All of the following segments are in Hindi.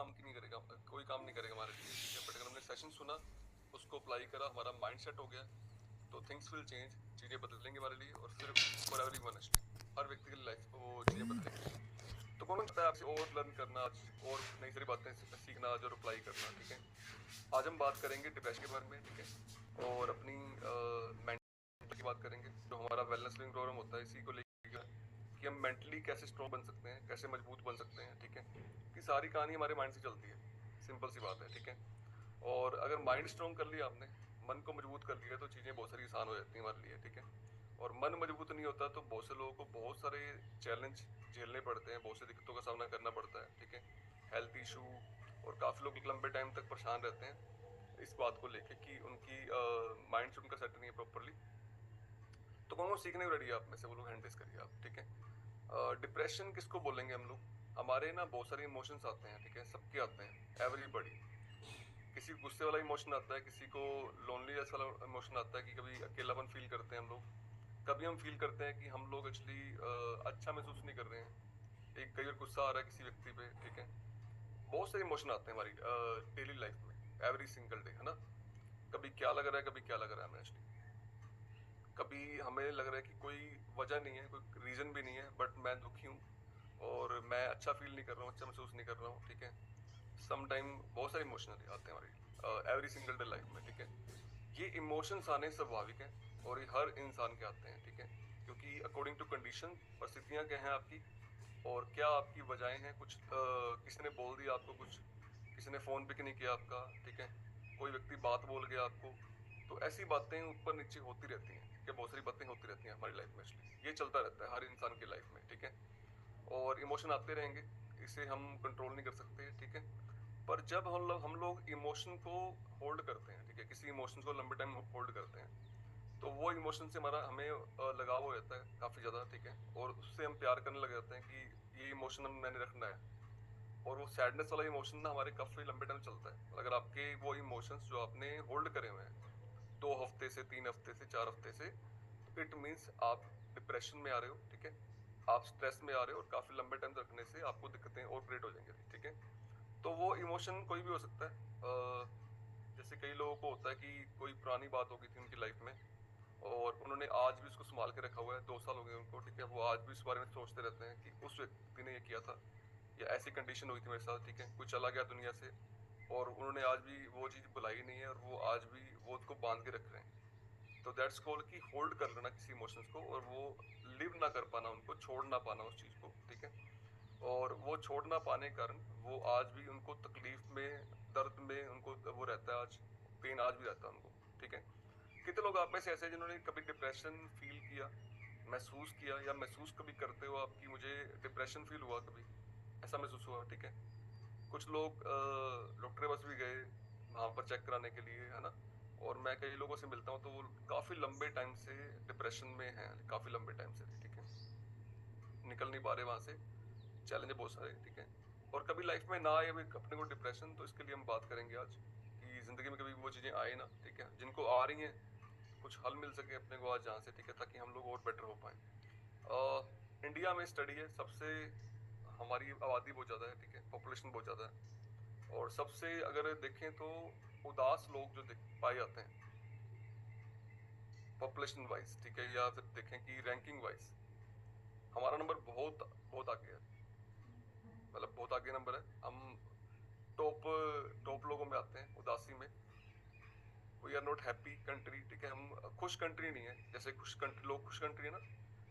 काम की नहीं करेगा, कोई काम नहीं करेगा हमारे लिए, ठीक है। बट अगर हमने सेशन सुना, उसको अप्लाई करा, हमारा माइंड सेट हो गया, तो थिंग्स विल चेंज, चीज़ें बदलेंगी हमारे लिए, और फिर फॉर एवरीवन, हर व्यक्ति की लाइफ वो चीज़ें बदलेंगी। तो कौन चाहता है आपसे और लर्न करना आज, और नई सारी बातें सीखना आज, और अप्लाई करना, ठीक है। आज हम बात करेंगे डिप्रेशन के बारे में, ठीक है, और अपनी मेंटल की बात करेंगे, जो हमारा वेलनेस लिविंग प्रोग्राम होता है, इसी को लेकर कि हम मेंटली कैसे स्ट्रॉन्ग बन सकते हैं, कैसे मजबूत बन सकते हैं, ठीक है। कि सारी कहानी हमारे माइंड से चलती है, सिंपल सी बात है, ठीक है। और अगर माइंड स्ट्रॉन्ग कर लिया आपने, मन को मजबूत कर लिया, तो चीज़ें बहुत सारी आसान हो जाती हैं हमारे लिए, ठीक है। और मन मजबूत नहीं होता तो बहुत से लोगों को बहुत सारे चैलेंज झेलने पड़ते हैं, बहुत से दिक्कतों का सामना करना पड़ता है, ठीक है। हेल्थ इशू, और काफ़ी लोग लंबे टाइम तक परेशान रहते हैं इस बात को लेके कि उनकी माइंड से उनका सेट नहीं है प्रॉपरली। तो कौन सीखने को रेडी है आप में से, वो लोग हैंड रेस करिए आप, ठीक है। डिप्रेशन किसको बोलेंगे हम लोग? हमारे ना बहुत सारे इमोशंस आते हैं, ठीक है, सबके आते हैं, एवरीबॉडी। किसी को गुस्से वाला इमोशन आता है, किसी को लोनलीनेस वाला इमोशन आता है, कि कभी अकेलापन फील करते हैं हम लोग, कभी हम फील करते हैं कि हम लोग एक्चुअली अच्छा महसूस नहीं कर रहे हैं, एक कई बार गुस्सा आ रहा है किसी व्यक्ति पे, ठीक है। बहुत सारे इमोशन आते हैं हमारी डेली लाइफ में, एवरी सिंगल डे, है ना। कभी क्या लग रहा है, कभी क्या लग रहा है हमें एक्चुअली, कभी हमें लग रहा है कि कोई वजह नहीं है, कोई रीजन भी नहीं है, बट मैं दुखी हूँ, और मैं अच्छा फील नहीं कर रहा हूँ, अच्छा महसूस नहीं कर रहा हूँ, ठीक है। सम टाइम बहुत सारे इमोशन आते हैं हमारी एवरी सिंगल डे लाइफ में, ठीक है। ये इमोशंस आने स्वाभाविक है, और ये हर इंसान के आते हैं, ठीक है। क्योंकि अकॉर्डिंग टू कंडीशन, परिस्थितियां क्या हैं आपकी, और क्या आपकी वजहें हैं, कुछ किसी ने बोल दिया आपको, कुछ किसी ने फोन पिक नहीं किया आपका, ठीक है, कोई व्यक्ति बात बोल गया आपको, तो ऐसी बातें ऊपर नीचे होती रहती हैं, ठीक है। बहुत सारी बातें होती रहती हैं हमारी लाइफ में, इसलिए ये चलता रहता है हर इंसान की लाइफ में, ठीक है। और इमोशन आते रहेंगे, इसे हम कंट्रोल नहीं कर सकते, ठीक है। पर जब हम लोग इमोशन को होल्ड करते हैं, ठीक है, किसी इमोशन को लंबे टाइम होल्ड करते हैं, तो वो इमोशन से हमारा हमें लगाव हो जाता है काफी ज्यादा, ठीक है। और उससे हम प्यार करने लग जाते हैं कि ये इमोशन हम मैंने रखना है। और वो सैडनेस वाला इमोशन ना हमारे काफी लंबे टाइम चलता है। अगर आपके वो इमोशंस जो आपने होल्ड करे हुए हैं 2 हफ्ते से, 3 हफ्ते से, 4 हफ्ते से, तो इट मीन्स आप डिप्रेशन में आ रहे हो, ठीक है। आप स्ट्रेस में आ रहे हो, और काफी लंबे टाइम रखने से आपको दिक्कतें और क्रिएट हो जाएंगी, ठीक है। तो वो इमोशन कोई भी हो सकता है। जैसे कई लोगों को होता है कि कोई पुरानी बात हो गई थी उनकी लाइफ में, और उन्होंने आज भी उसको संभाल के रखा हुआ है, 2 साल हो गए उनको, ठीक है। वो आज भी इस बारे में सोचते रहते हैं कि उस व्यक्ति ने ये किया था, या ऐसी कंडीशन हुई थी मेरे साथ, ठीक है, कोई चला गया दुनिया से, और उन्होंने आज भी वो चीज भुलाई नहीं है, और वो आज भी वो उसको बांध के रख रहे हैं। तो दैट्स कॉल कि होल्ड कर लेना किसी इमोशंस को, और वो लिव ना कर पाना, उनको छोड़ ना पाना उस चीज को, ठीक है। और वो छोड़ ना पाने के कारण वो आज भी उनको तकलीफ में, दर्द में उनको वो रहता है, आज पेन आज भी रहता है उनको, ठीक है। कितने लोग आप में से ऐसे हैं जिन्होंने कभी डिप्रेशन फील किया, महसूस किया, या महसूस कभी करते हो आपकी, मुझे डिप्रेशन फील हुआ, कभी ऐसा महसूस हुआ, ठीक है। कुछ लोग डॉक्टर के पास भी गए वहां पर चेक कराने के लिए, है ना। और मैं कई लोगों से मिलता हूँ तो वो काफी लंबे टाइम से डिप्रेशन में हैं, काफी लंबे टाइम से, ठीक है, निकल नहीं पा रहे वहां से, चैलेंज बहुत सारे, ठीक है। और कभी लाइफ में ना आए अभी अपने को डिप्रेशन, तो इसके लिए हम बात करेंगे आज कि जिंदगी में कभी वो चीजें आए ना, ठीक है, जिनको आ रही हैं, कुछ हल मिल सके अपने को आज जहाँ से, ठीक है, ताकि हम लोग और बेटर हो पाए। इंडिया में स्टडी है, सबसे हमारी आबादी बहुत ज्यादा है, ठीक है, पॉपुलेशन बहुत ज्यादा है। और सबसे अगर देखें तो उदास लोग जो पाए जाते हैं पॉपुलेशन वाइज, ठीक है, या फिर देखें कि रैंकिंग वाइज हमारा नंबर बहुत बहुत आगे है, मतलब बहुत आगे नंबर है। हम टॉप टॉप लोगों में आते हैं उदासी में। We are not happy country, ठीक है, हम खुश कंट्री नहीं है। जैसे खुश कंट्री, लोग खुश कंट्री है ना,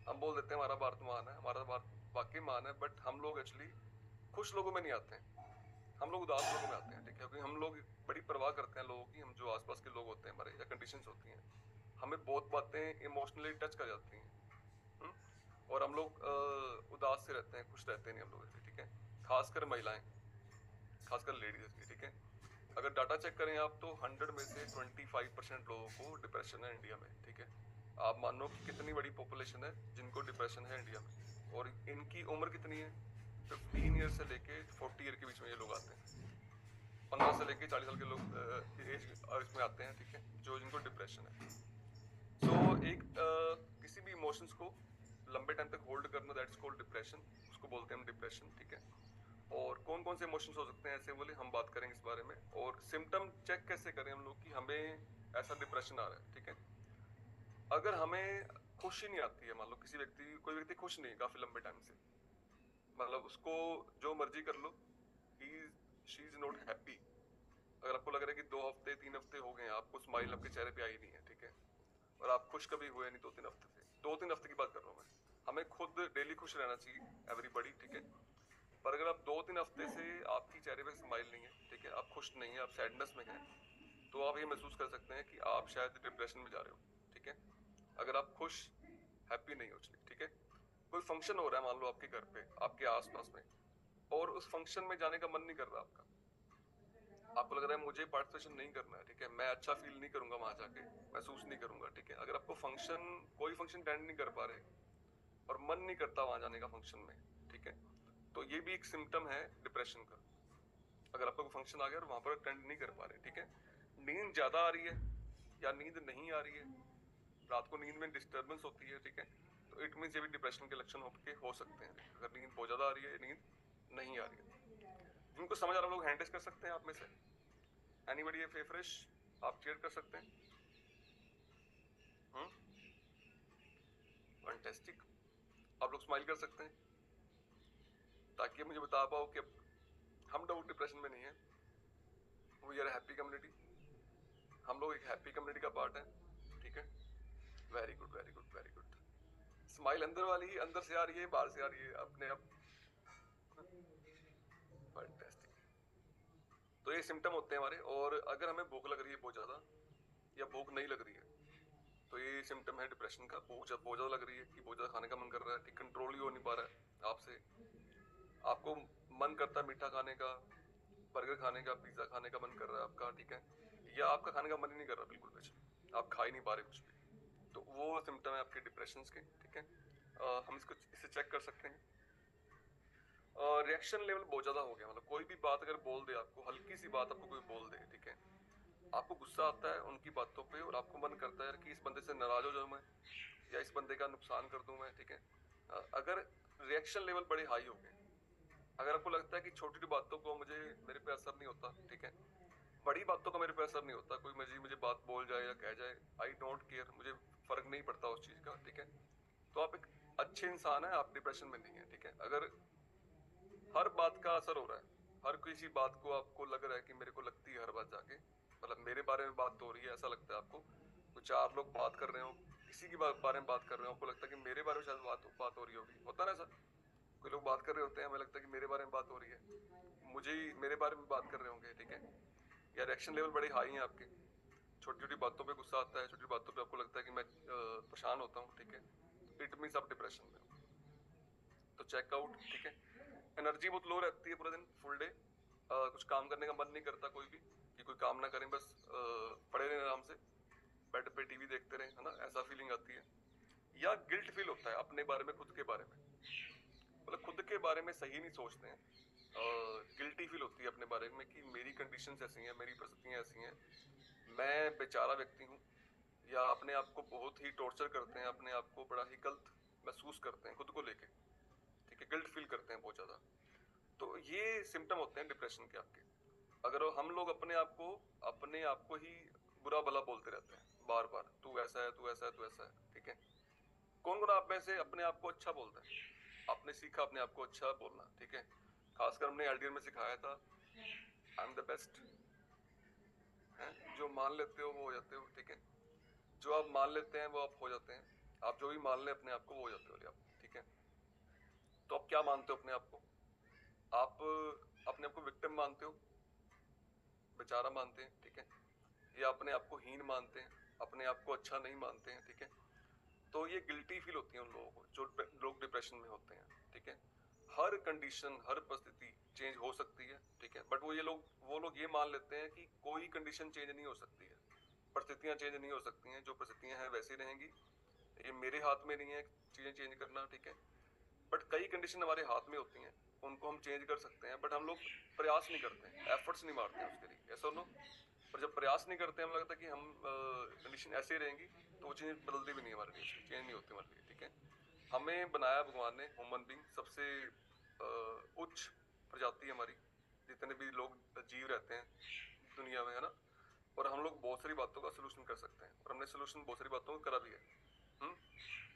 हम बोल देते हैं हमारा भारत महान है, हमारा भारत वाकई महान है, बट हम लोग एक्चुअली खुश लोगों में नहीं आते हैं, हम लोग उदास लोगों में आते हैं, ठीक है। क्योंकि हम लोग बड़ी परवाह करते हैं लोगों की, हम जो आसपास के लोग होते हैं हमारे, या कंडीशंस होती हैं, हमें बहुत बातें इमोशनली टच कर जाती हैं। हम्म? और हम लोग उदास से रहते हैं, खुश रहते नहीं हम लोग, ठीक है। खासकर महिलाएं, खासकर लेडीज की, ठीक है। अगर डाटा चेक करें आप, तो 100 में से 25% लोगों को डिप्रेशन है इंडिया में, ठीक है। आप मानो कि कितनी बड़ी पॉपुलेशन है जिनको डिप्रेशन है इंडिया में, और इनकी उम्र कितनी है? 15 ईयर से लेके 40 ईयर के बीच में ये लोग आते हैं। 15 से लेके 40 साल के लोग एज इसमें आते हैं, ठीक है, जो जिनको डिप्रेशन है। सो एक किसी भी इमोशंस को लंबे टाइम तक होल्ड करना, दैट्स कॉल्ड डिप्रेशन, उसको बोलते हैं हम डिप्रेशन, ठीक है। और कौन कौन से इमोशंस हो सकते हैं ऐसे बोले, हम बात करेंगे इस बारे में। और सिम्टम चेक कैसे करें हम लोग कि हमें ऐसा डिप्रेशन आ रहा है, ठीक है। अगर हमें खुशी नहीं आती है, मान लो कोई व्यक्ति खुश नहीं है काफी लंबे टाइम से, मतलब उसको जो मर्जी कर लो, ही शी इज नॉट हैप्पी। अगर आपको लग रहा है कि 2 हफ्ते 3 हफ्ते हो गए हैं, आपको स्माइल आपके चेहरे पे आई नहीं है, ठीक है, और आप खुश कभी हुए नहीं 2-3 हफ्ते से, 2-3 हफ्ते की बात कर रहा हूँ मैं। हमें खुद डेली खुश रहना चाहिए, एवरीबॉडी, ठीक है। पर अगर आप 2-3 हफ्ते से आपकी चेहरे पे स्माइल नहीं है, ठीक है, आप खुश नहीं है, आप सैडनेस में हैं, तो आप ये महसूस कर सकते हैं कि आप शायद डिप्रेशन में जा रहे हो, ठीक है। अगर आप खुश हैप्पी नहीं हो, ठीक है, कोई फंक्शन हो रहा है मान लो आपके घर पे, आपके आसपास में, और उस फंक्शन में जाने का मन नहीं कर रहा आपका, आपको लग रहा है मुझे पार्टिसिपेशन नहीं करना है, ठीक है, मैं अच्छा फील नहीं करूंगा वहां जाके, महसूस नहीं करूंगा, ठीक है। अगर आपको कोई फंक्शन अटेंड नहीं कर पा रहे और मन नहीं करता वहां जाने का फंक्शन में, ठीक है, तो ये भी एक सिम्टम है डिप्रेशन का। अगर आपका कोई फंक्शन आ गया और वहां पर अटेंड नहीं कर पा रहे, ठीक है, नींद ज्यादा आ रही है या नींद नहीं आ रही है, रात को नींद में डिस्टर्बेंस होती है, ठीक है, तो इट मींस ये भी डिप्रेशन के लक्षण हो सकते हैं। अगर नींद बहुत ज्यादा आ रही है, नींद नहीं आ रही है, जिनको समझ आ रहा है लोग हैंड रेस कर सकते हैं आप में से। एनीबॉडी है फेफ्रेश, आप चेयर कर सकते हैं। फैंटास्टिक। आप लोग स्माइल कर सकते हैं ताकि मुझे बता पाओ कि हम लोग डिप्रेशन में नहीं है, वी आर हैप्पी कम्युनिटी, हम लोग एक हैप्पी कम्युनिटी का पार्ट है, ठीक है। Very good, very good, very good. Smile अंदर वाली ही अंदर से आ रही है, बाहर से आ रही है अपने आप। फैंटास्टिक। तो ये सिम्टम होते हैं हमारे। और अगर हमें भूख लग रही है बहुत ज्यादा, या भूख नहीं लग रही है, तो ये सिम्टम है डिप्रेशन का। भूख जब बहुत ज्यादा लग रही है कि बहुत ज्यादा खाने का मन कर रहा है, ठीक, कंट्रोल ही हो नहीं पा रहा है आपसे, आपको मन करता है मीठा खाने का, बर्गर खाने का, पिज्जा खाने का मन कर रहा है आपका, ठीक है, या आपका खाने का मन ही नहीं कर रहा बिल्कुल कुछ, आप खा ही नहीं पा रहे कुछ भी, तो वो सिम्टम है आपके डिप्रेशन के, ठीक है। हम इसे चेक कर सकते हैं। रिएक्शन लेवल बहुत ज्यादा हो गया, मतलब कोई भी बात अगर बोल दे आपको, हल्की सी बात आपको कोई बोल दे, ठीक है, आपको गुस्सा आता है उनकी बातों पे और आपको मन करता है कि इस बंदे से नाराज हो जाऊं मैं, या इस बंदे का नुकसान कर दूं मैं, ठीक है। अगर रिएक्शन लेवल बड़े हाई हो गए, अगर आपको लगता है कि छोटी छोटी बातों को मेरे पे असर नहीं होता, ठीक है, बड़ी बातों का मेरे पे असर नहीं होता, कोई मुझे बात बोल जाए या कह जाए, आई डोंट केयर, मुझे फर्क नहीं पड़ता उस चीज का, ठीक है, तो आप एक अच्छे इंसान है, आप डिप्रेशन में नहीं है, ठीक है। अगर हर बात का असर हो रहा है, हर किसी बात को आपको लग रहा है कि मेरे को लगती है हर बात जाके, मतलब मेरे बारे में बात हो रही है, ऐसा लगता है आपको, कुछ 4 लोग बात कर रहे हो, किसी की बारे में बात कर रहे हो, आपको लगता है कि मेरे बारे में शायद बात हो रही होगी, होता है ना ऐसा, कोई लोग बात कर रहे होते हैं, हमें लगता है कि मेरे बारे में बात हो रही है, मुझे ही मेरे बारे में बात कर रहे होंगे, ठीक है। या रिएक्शन लेवल बड़े हाई हैं आपके, छोटी छोटी बातों पे गुस्सा आता है, छोटी छोटी बातों पे आपको लगता है कि मैं परेशान होता हूँ, ठीक है, इट मीन्स आप डिप्रेशन में हो। तो चेकआउट, ठीक है। एनर्जी बहुत लो रहती है पूरा दिन, फुल डे, कुछ काम करने का मन नहीं करता कोई भी, कि कोई काम ना करें, बस पड़े रहें आराम से बेड पे, टीवी देखते रहें, है ना, ऐसा फीलिंग आती है। या गिल्ट फील होता है अपने बारे में, खुद के बारे में, मतलब खुद के बारे में सही नहीं सोचते हैं, गिल्टी फील होती है अपने बारे में कि मेरी कंडीशंस ऐसी हैं, मेरी परिस्थितियां ऐसी हैं, मैं बेचारा व्यक्ति हूँ। या अपने आप को बहुत ही टॉर्चर करते हैं, अपने आप को बड़ा ही गलत महसूस करते हैं खुद को लेके, ठीक है, गिल्ट फील करते हैं बहुत ज्यादा। तो ये सिम्टम होते हैं डिप्रेशन के आपके। अगर हम लोग अपने आप को ही बुरा भला बोलते रहते हैं बार बार, तू ऐसा है, तू ऐसा है, तू ऐसा है, ठीक है। कौन कौन आप में से अपने आप को अच्छा बोलता है? आपने सीखा अपने आप को अच्छा बोलना, ठीक है, खासकर हमने एलडीएर में सिखाया था, आई एम द बेस्ट, है, जो मान लेते हो वो हो जाते हो, ठीक है, जो आप मान लेते हैं वो आप हो जाते हैं, आप जो भी मान ले अपने आप को वो हो जाते हो आप, ठीक है। तो आप क्या मानते हो अपने आप को? आप अपने आप को विक्टिम मानते हो, बेचारा मानते हैं, ठीक है, या अपने आप को हीन मानते हैं, अपने आप को अच्छा नहीं मानते हैं, ठीक है। तो ये गिल्टी फील होती है उन लोगों को जो लोग डिप्रेशन में होते हैं, ठीक है। हर कंडीशन, हर परिस्थिति चेंज हो सकती है, ठीक है, बट वो लोग ये मान लेते हैं कि कोई कंडीशन चेंज नहीं हो सकती है, परिस्थितियां चेंज नहीं हो सकती हैं, जो परिस्थितियां हैं वैसी रहेंगी, ये मेरे हाथ में नहीं है चीजें चेंज करना, ठीक है। बट कई कंडीशन हमारे हाथ में होती हैं, उनको हम चेंज कर सकते हैं, बट हम लोग प्रयास नहीं करते हैं, एफर्ट्स नहीं मारते हैं उसके लिए, ऐसा नो। पर जब प्रयास नहीं करते, हमें लगता है कि हम कंडीशन ऐसे ही रहेंगी, तो वो चीजें बदलती भी नहीं हमारे लिए, चेंज नहीं होती हमारे लिए, ठीक है। हमें बनाया भगवान ने ह्यूमन बीइंग सबसे उच्च प्रजाति है हमारी, जितने भी लोग जीव रहते हैं दुनिया में, है ना, और हम लोग बहुत सारी बातों का सोल्यूशन कर सकते हैं, और हमने सोल्यूशन बहुत सारी बातों का करा भी है।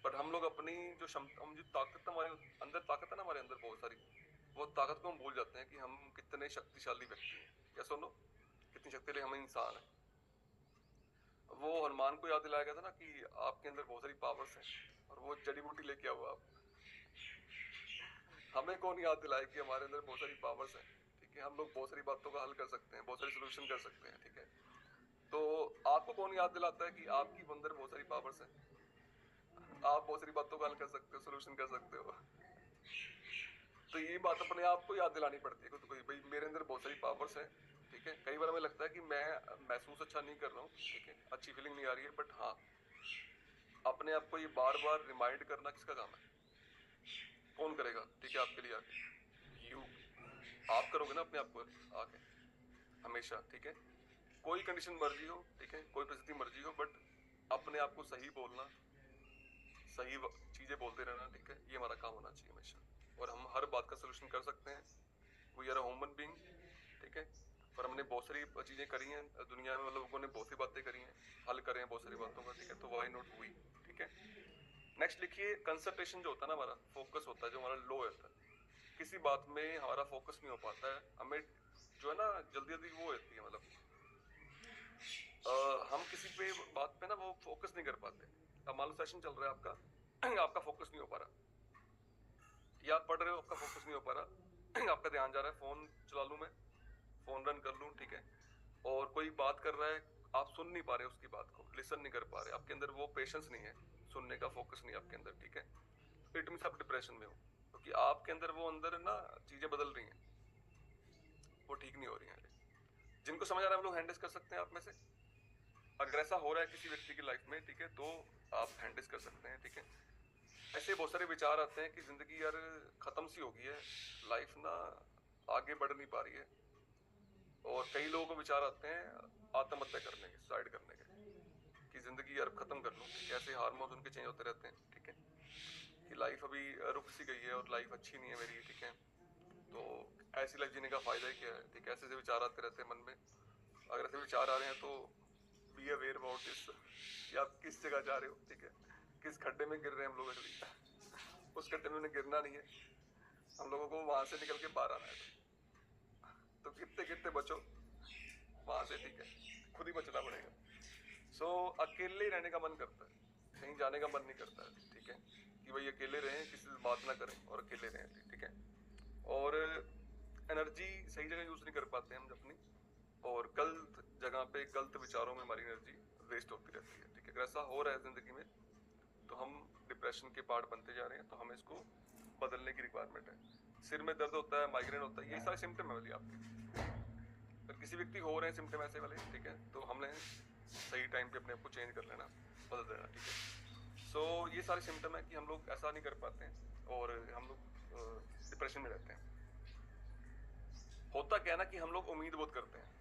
बट हम लोग अपनी जो क्षमता, हम जो ताकत, हमारे अंदर ताकत है ना, हमारे अंदर बहुत सारी, वो ताकत को हम भूल जाते हैं कि हम कितने शक्तिशाली व्यक्ति हैं। क्या सुनो, कितनी शक्तिशाली हम इंसान हैं। वो हनुमान को याद दिलाया गया था ना कि आपके अंदर बहुत सारी पावर्स हैं, और वो जड़ी बूटी लेके आओ आप। हमें कौन याद दिलाए कि हमारे अंदर बहुत सारी पावर्स हैं, ठीक है, हम लोग बहुत सारी बातों का हल कर सकते हैं, बहुत सारी सोल्यूशन कर सकते हैं, ठीक है। तो आपको कौन याद दिलाता है कि आपकी अंदर बहुत सारी पावर्स हैं, आप बहुत सारी बातों का हल कर सकते हो, सोल्यूशन कर सकते हो। तो ये बात अपने आप को याद दिलानी पड़ती है खुद को, भाई मेरे अंदर बहुत सारी पावर्स हैं, ठीक है। कई बार हमें लगता है कि मैं महसूस अच्छा नहीं कर रहा हूँ, ठीक है, अच्छी फीलिंग नहीं आ रही है, बट हाँ, अपने आप को ये बार बार रिमाइंड करना किसका काम है? कौन करेगा, ठीक है, आपके लिए आके? यू। आप करोगे ना अपने आप को आके, हमेशा, ठीक है। कोई कंडीशन मर्जी हो, ठीक है, कोई परिस्थिति मर्जी हो, बट अपने आप को सही बोलना, सही चीजें बोलते रहना, ठीक है, ये हमारा काम होना चाहिए हमेशा। और हम हर बात का सोल्यूशन कर सकते हैं। We are a human being, ठीक है, और हमने बहुत सारी चीजें करी हैं दुनिया में, मतलब लोगों ने बहुत सी बातें करी हैं, हल करे हैं बहुत सारी बातों का, ठीक है, तो व्हाई नॉट वी, ठीक है। नेक्स्ट लिखिए, कंसंट्रेशन जो होता है ना, हमारा फोकस होता है, जो हमारा लो होता है, किसी बात में हमारा फोकस नहीं हो पाता है, हमें जो है ना जल्दी जल्दी वो होती है, मतलब हम किसी पे बात पे ना वो फोकस नहीं कर पाते। अब मान लो सेशन चल रहा है आपका, आपका फोकस नहीं हो पा रहा, या आप पढ़ रहे हो, आपका फोकस नहीं हो पा रहा, आपका ध्यान जा रहा है फोन चला लूं मैं, फोन रन कर लूं, ठीक है, और कोई बात कर रहा है, आप सुन नहीं पा रहे उसकी बात को, लिसन नहीं कर पा रहे, आपके अंदर वो पेशेंस नहीं है, सुनने का फोकस नहीं है आपके अंदर, ठीक है, तो इट मींस आप डिप्रेशन में हो, क्योंकि आपके अंदर वो अंदर ना चीजें बदल रही हैं, वो ठीक नहीं हो रही हैं। जिनको समझ आ रहा है, हम लोग हैंडल कर सकते हैं आप में से। अगर ऐसा हो रहा है किसी व्यक्ति की लाइफ में, ठीक है, तो आप हैंडल कर सकते हैं, ठीक है। ऐसे बहुत सारे विचार आते हैं कि जिंदगी यार खत्म सी हो गई है, लाइफ ना आगे बढ़ नहीं पा रही है, और कई लोगों को विचार आते हैं आत्महत्या करने के, सुसाइड करने के, कि जिंदगी यार खत्म कर लूं, कैसे हार्मोन्स उनके चेंज होते रहते हैं, ठीक है, कि लाइफ अभी रुक सी गई है और लाइफ अच्छी नहीं है मेरी, ठीक है, तो ऐसी लाइफ जीने का फायदा ही क्या है, ठीक है, ऐसे विचार आते रहते हैं मन में। अगर ऐसे विचार आ रहे हैं तो बी अवेयर अबाउट दिस, कि आप किस जगह जा रहे हो, ठीक है, किस खड्डे में गिर रहे हैं हम लोग अभी। उस खड्डे में उन्हें गिरना नहीं है, हम लोगों को वहां से निकल के बाहर आना है, तो गिरते गिरते बचो वहां से, ठीक है, खुद ही बचना पड़ेगा। सो अकेले रहने का मन करता है, कहीं जाने का मन नहीं करता है, ठीक है, कि भाई अकेले रहें, किसी से बात ना करें और अकेले रहें, ठीक है। और एनर्जी सही जगह यूज नहीं कर पाते हम अपनी, और गलत जगह पे गलत विचारों में हमारी एनर्जी वेस्ट होती रहती है, ठीक है। अगर ऐसा हो रहा है जिंदगी में, तो हम डिप्रेशन के पार्ट बनते जा रहे हैं, तो हमें इसको बदलने की रिक्वायरमेंट है। सिर में दर्द होता है, माइग्रेन होता है, ये सारे सिम्टम है वाली आपके, अगर किसी व्यक्ति हो रहे हैं सिम्टम ऐसे वाले, ठीक है, तो हमने सही टाइम पे अपने आप को चेंज कर लेना, बदल देना, ठीक है। सो ये सारे सिम्टम है कि हम लोग ऐसा नहीं कर पाते हैं, और हम लोग डिप्रेशन में रहते हैं। होता क्या है ना कि हम लोग उम्मीद बहुत करते हैं,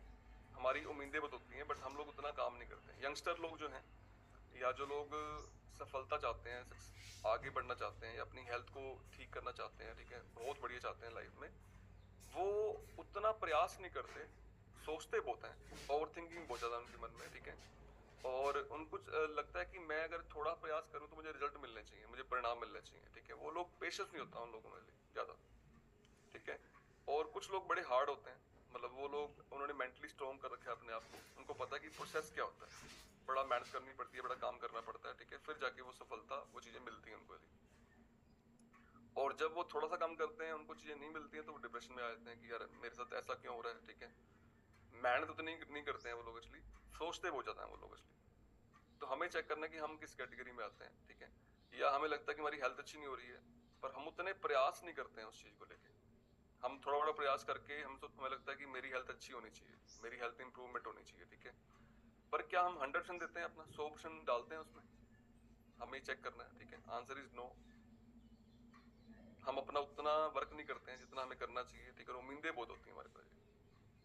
हमारी उम्मीदें बहुत होती हैं, बट हम लोग उतना काम नहीं करते हैं। यंगस्टर लोग जो हैं, या जो लोग सफलता चाहते हैं, आगे बढ़ना चाहते हैं, या अपनी हेल्थ को ठीक करना चाहते हैं, ठीक है, बहुत बढ़िया चाहते हैं लाइफ में, वो उतना प्रयास नहीं करते, सोचते बहुत हैं, ओवर थिंकिंग बहुत ज्यादा उनके मन में, ठीक है, और उनको लगता है कि मैं अगर थोड़ा प्रयास करूं तो मुझे रिजल्ट मिलने चाहिए, मुझे परिणाम मिलने चाहिए, ठीक है। वो लोग पेशेंस नहीं होता उन लोगों में ज्यादा, ठीक है। और कुछ लोग बड़े हार्ड होते हैं, मतलब वो लोग, उन्होंने मेंटली स्ट्रॉन्ग कर रखा है अपने आप को, उनको पता है कि प्रोसेस क्या होता है, बड़ा मेहनत करनी पड़ती है, बड़ा काम करना पड़ता है, ठीक है, फिर जाके वो सफलता, वो चीजें मिलती हैं उनको। और जब वो थोड़ा सा काम करते हैं, उनको चीजें नहीं मिलती हैं, तो वो डिप्रेशन में आ जाते हैं कि यार मेरे साथ ऐसा क्यों हो रहा है, ठीक है। मेहनत उतनी नहीं करते हैं वो लोग एक्चुअली, सोचते बहुत ज्यादा हैं वो लोग एक्चुअली। तो हमें चेक करना है कि हम किस कैटेगरी में आते हैं, ठीक है। या हमें लगता है कि हमारी हेल्थ अच्छी नहीं हो रही है, पर हम उतने प्रयास नहीं करते हैं उस चीज को लेके। हम थोड़ा बड़ा प्रयास करके हमें लगता है कि मेरी हेल्थ अच्छी होनी चाहिए, मेरी हेल्थ इंप्रूवमेंट होनी चाहिए, ठीक है। पर क्या हम 100% देते हैं, अपना 100% डालते हैं उसमें? हमें चेक करना है, ठीक है। Answer is no. हम अपना उतना वर्क नहीं करते हैं जितना हमें करना चाहिए, ठीक है। उम्मीदें बहुत होती हैं हमारे पास,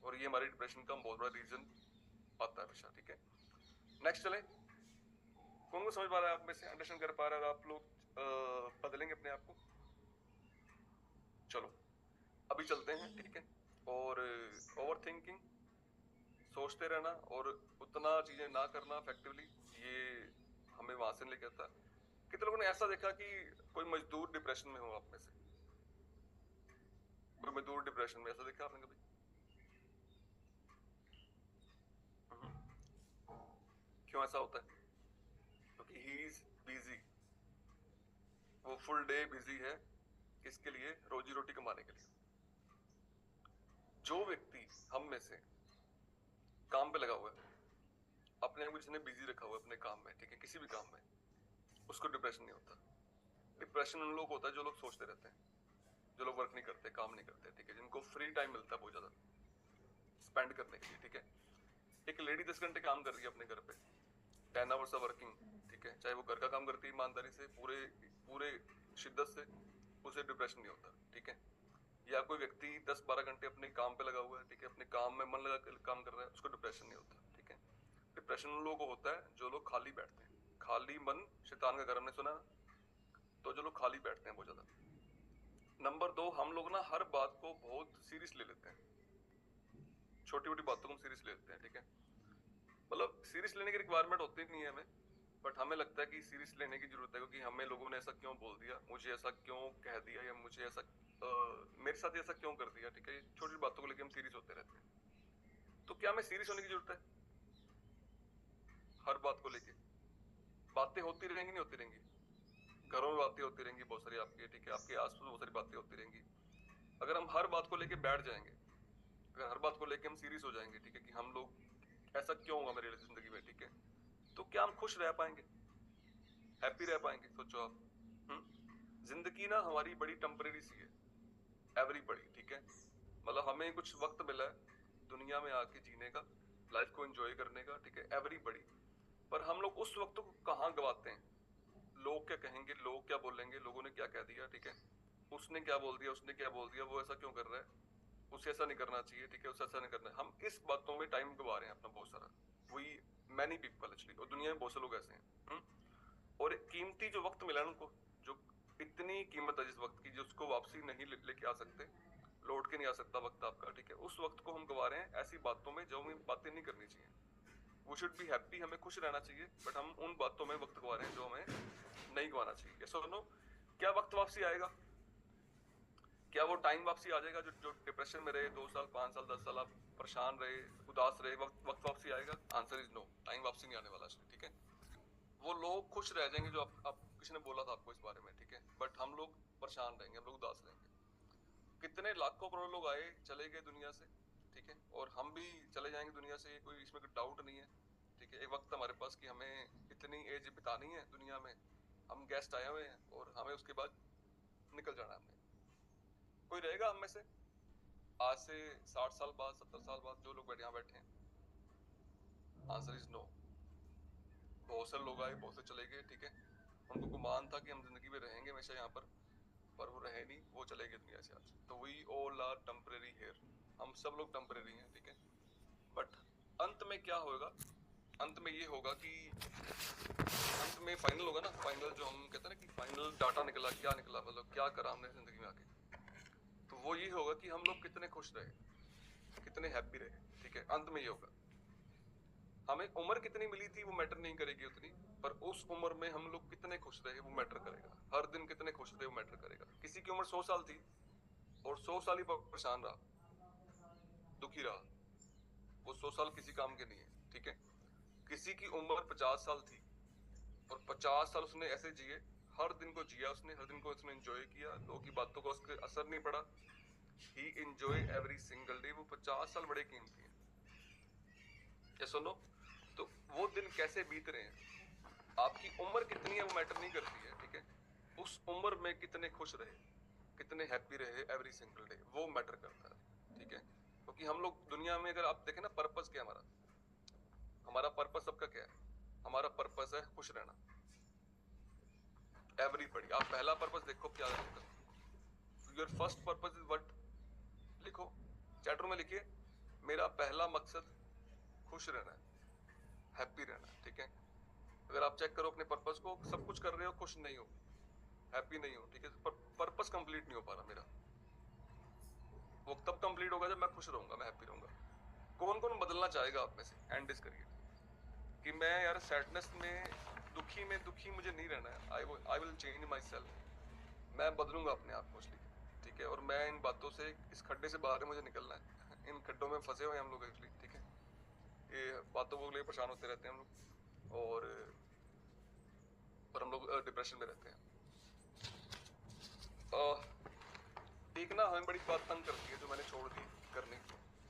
और ये हमारे डिप्रेशन का बहुत बड़ा रीजन आता है हमेशा, ठीक है। नेक्स्ट चले, कौन को समझ पा रहा है आप में से, अंडरस्टैंड कर पा रहा है, आप लोग बदलेंगे अपने आप को? चलो, अभी चलते हैं, ठीक है। और ओवर थिंकिंग, सोचते रहना और उतना चीजें ना करना इफेक्टिवली, ये हमें वहां से लेके आता है। कितने लोगों ने ऐसा देखा कि कोई मजदूर डिप्रेशन में हो, आप में से कोई मजदूर डिप्रेशन में, ऐसा देखा आपने कभी? क्यों ऐसा होता है? क्योंकि ही इज बिजी, वो फुल डे बिजी है। किसके लिए? रोजी रोटी कमाने के लिए। जो व्यक्ति हम में से काम पे लगा हुआ है, अपने आप को जिसने बिजी रखा हुआ है अपने काम में, ठीक है, किसी भी काम में, उसको डिप्रेशन नहीं होता। डिप्रेशन उन लोग होता है जो लोग सोचते रहते हैं, जो लोग वर्क नहीं करते, काम नहीं करते, ठीक है, जिनको फ्री टाइम मिलता है बहुत ज्यादा स्पेंड करने के लिए, ठीक है। एक लेडी 10 घंटे काम कर रही है अपने घर पे, 10 आवर्स वर्किंग, ठीक है, चाहे वो घर का काम करती है ईमानदारी से, पूरे पूरे शिद्दत से, उसे डिप्रेशन नहीं होता, ठीक है। या कोई व्यक्ति 10-12 घंटे अपने काम पे लगा हुआ है, ठीक है, अपने काम में मन लगा कर काम कर रहा है, उसको डिप्रेशन नहीं होता, ठीक है। डिप्रेशन उन लोगों को होता है जो लोग खाली बैठते हैं। खाली मन शैतान का घर, हमने सुना ना? तो जो लोग खाली बैठते हैं बहुत ज्यादा। नंबर 2, हम लोग ना हर बात को बहुत सीरियस ले लेते हैं, छोटी छोटी बातों को हम सीरियस ले लेते हैं, ठीक है। मतलब सीरियस लेने की रिक्वायरमेंट होती नहीं है हमें, बट हमें लगता है कि सीरियस लेने की जरूरत है, क्योंकि हमें लोगों ने ऐसा क्यों बोल दिया, मुझे ऐसा क्यों कह दिया, या मुझे ऐसा मेरे साथ ऐसा क्यों कर दिया, ठीक है। छोटी बातों को लेकर हम सीरियस होते रहते हैं। तो क्या हमें सीरियस होने की जरूरत है हर बात को लेके? बातें होती रहेंगी, नहीं होती रहेंगी? घरों में बातें होती रहेंगी बहुत सारी आपके, ठीक है, आपके आसपास बहुत सारी बातें होती रहेंगी। अगर हम हर बात को लेके बैठ जाएंगे, अगर हर बात को लेके हम सीरियस हो जाएंगे, ठीक है, कि हम लोग ऐसा क्यों होगा मेरी जिंदगी में, ठीक है, तो क्या हम खुश रह पाएंगे, हैप्पी रह पाएंगे? सोचो आप। जिंदगी ना हमारी बड़ी टेम्परेरी सी है, एवरीबॉडी, ठीक है। मतलब हमें कुछ वक्त मिला है दुनिया में आके जीने का, लाइफ को एंजॉय करने का, ठीक है, एवरीबॉडी। पर हम लोग उस वक्त को कहाँ गवाते हैं? लोग क्या कहेंगे, लोग क्या बोलेंगे, लोगों ने क्या कह दिया, ठीक है, उसने क्या बोल दिया, उसने क्या बोल दिया, वो ऐसा क्यों कर रहा है, उसे ऐसा नहीं करना चाहिए, ठीक है, उसे ऐसा नहीं करना है। हम इस बातों में टाइम गवा रहे हैं अपना बहुत सारा। वही मैनी पीपल एक्चुअली, और दुनिया में बहुत से लोग ऐसे हैं। और कीमती जो वक्त मिला है उनको, जो इतनी कीमत है जिस वक्त की, जिसको वापसी नहीं लेके आ सकते, लौट के नहीं आ सकता वक्त आपका, ठीक है, उस वक्त को हम गवा रहे हैं ऐसी बातों में जो हमें बातें नहीं करनी चाहिए। वी शुड बी हैप्पी, हमें खुश रहना चाहिए, बट हम उन बातों में वक्त गवा रहे हैं जो हमें नहीं गवाना चाहिए। यस और नो? क्या वक्त वापसी आएगा? क्या वो टाइम वापसी आ जाएगा जो जो डिप्रेशन में रहे 2 साल, 5 साल, 10 साल आप परेशान रहे, उदास रहे, वक्त वापसी आएगा? आंसर इज नो, टाइम वापसी नहीं आने वाला, ठीक है। वो लोग खुश रह जाएंगे जो आप किसी ने बोला था आपको इस बारे में, ठीक है, बट हम लोग परेशान रहेंगे, हम लोग उदास रहेंगे। कितने लाखों करोड़ लोग आए चले गए दुनिया से, ठीक है, और हम भी चले जाएंगे दुनिया से, कोई इसमें कोई डाउट नहीं है, ठीक है। एक वक्त हमारे पास कि हमें इतनी एज बितानी है दुनिया में, हम गेस्ट आए हुए हैं और हमें उसके बाद निकल जाना है हमने। कोई रहेगा हम में से आज से 60 साल बाद, 70 साल बाद, जो लोग यहाँ बैठे हैं? Answer is no. बहुत से लोग आए, बहुत से चले गए, ठीक है, उनको गुमान था कि हम जिंदगी में रहेंगे हमेशा यहाँ पर वो रहे नहीं, वो चले गए दुनिया से आज। तो we all are temporary here, हम सब लोग टेम्परेरी हैं, ठीक है। बट अंत में क्या होगा? अंत में ये होगा कि अंत में फाइनल होगा ना, फाइनल जो हम कहते हैं ना कि फाइनल डाटा निकला, क्या निकला, मतलब क्या करा हमने जिंदगी में आके, तो वो ये होगा कि हम लोग कितने खुश रहे, कितने हैप्पी रहे, ठीक है। अंत में ये होगा। हमें उम्र कितनी मिली थी वो मैटर नहीं करेगी उतनी, पर उस उम्र में हम लोग कितने खुश रहे वो मैटर करेगा। हर दिन कितने खुश रहे वो मैटर करेगा। किसी की उम्र 100 साल थी और 100 साल ही परेशान रहा, दुखी रहा, वो 100 साल किसी काम के नहीं है, ठीक है। किसी की उम्र 50 साल थी और 50 साल उसने ऐसे जिए, हर दिन को जिया उसने, हर दिन को उसने एंजॉय किया, लोगों की बातों का उसके असर नहीं पड़ा, ही एंजॉय एवरी सिंगल डे। वो 50 साल बड़े कीमती हैं, क्या सुनो? तो वो दिन कैसे बीत रहे हैं, आपकी उम्र कितनी है वो मैटर नहीं करती है, ठीक है। उस उम्र में कितने खुश रहे, कितने हैप्पी रहे एवरी सिंगल डे, वो मैटर करता है, ठीक है। क्योंकि हम लोग दुनिया में अगर आप देखें ना, पर्पस क्या हमारा, हमारा पर्पस सबका क्या है? हमारा पर्पस है खुश रहना, एवरीबॉडी। आप पहला पर्पस देखो क्या है आपका, your first purpose is what? लिखो, चैटर में लिखिए, मेरा पहला मकसद खुश रहना है, हैप्पी रहना है, ठीक है। अगर आप चेक करो अपने पर्पस को, सब कुछ कर रहे हो, खुश नहीं हो, हैप्पी नहीं हो, ठीक है, पर्पस कंप्लीट नहीं हो पा रहा मेरा। वो तब कंप्लीट होगा जब मैं खुश रहूंगा, मैं हैप्पी रहूंगा। कौन कौन बदलना चाहेगा आप में से, हैंड रेज करिए कि मैं यार सैडनेस में, दुखी मुझे नहीं रहना है। I will change my self, मैं बदलूंगा अपने आप मोस्टली, ठीक है। और मैं इन बातों से, इस खड्डे से बाहर मुझे निकलना है इन खड्डों में फंसे हुए हैं हम लोग एक्चुअली, ठीक है। ये बातों को लेकर परेशान होते रहते हैं हम लोग, और हम लोग डिप्रेशन में रहते हैं। एक ना हमें बड़ी बात तंग करती है जो मैंने छोड़ दी करनी,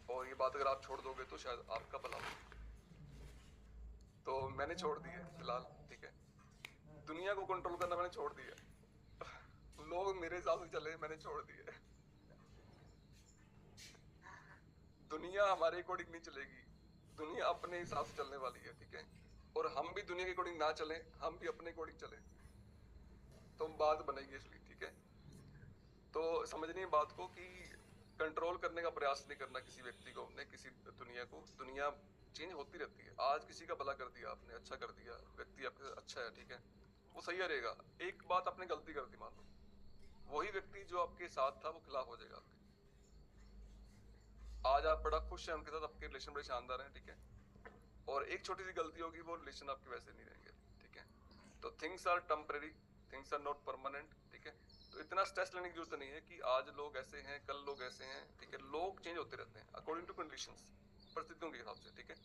और ये बात अगर आप छोड़ दोगे तो शायद आपका भला हो। तो मैंने छोड़ दी है फिलहाल, ठीक है। दुनिया को कंट्रोल करना मैंने छोड़ दिया, लोग मेरे हिसाब से चले, मैंने छोड़ दिया। दुनिया हमारे अकॉर्डिंग नहीं चलेगी, दुनिया अपने हिसाब से चलने वाली है, ठीक है। और हम भी दुनिया के अकॉर्डिंग ना चले, हम भी अपने अकॉर्डिंग चले, तो बात बनेगी इसलिए, ठीक है। तो समझनी है बात को कि कंट्रोल करने का प्रयास नहीं करना किसी व्यक्ति को, हमने किसी दुनिया को। दुनिया चेंज होती रहती है, आज किसी का भला कर दिया आपने, अच्छा कर दिया, व्यक्ति आपके साथ अच्छा है, ठीक है, वो सही रहेगा। एक बात आपने गलती कर दी मान लो, वही व्यक्ति जो आपके साथ था वो खिलाफ हो जाएगा आपके। आज आप बड़ा खुश हैं उनके साथ, आपके रिलेशन बड़े शानदार हैं, ठीक है, और एक छोटी सी गलती होगी, वो रिलेशन आपके वैसे नहीं रहेंगे, ठीक है। तो things are temporary, things are not permanent, ठीक है। तो इतना स्ट्रेस लेने की जरूरत नहीं है कि आज लोग ऐसे हैं कल लोग ऐसे हैं, ठीक है। लोग चेंज होते रहते हैं अकॉर्डिंग टू कंडीशंस, परिस्थितियों के हिसाब से, ठीक है।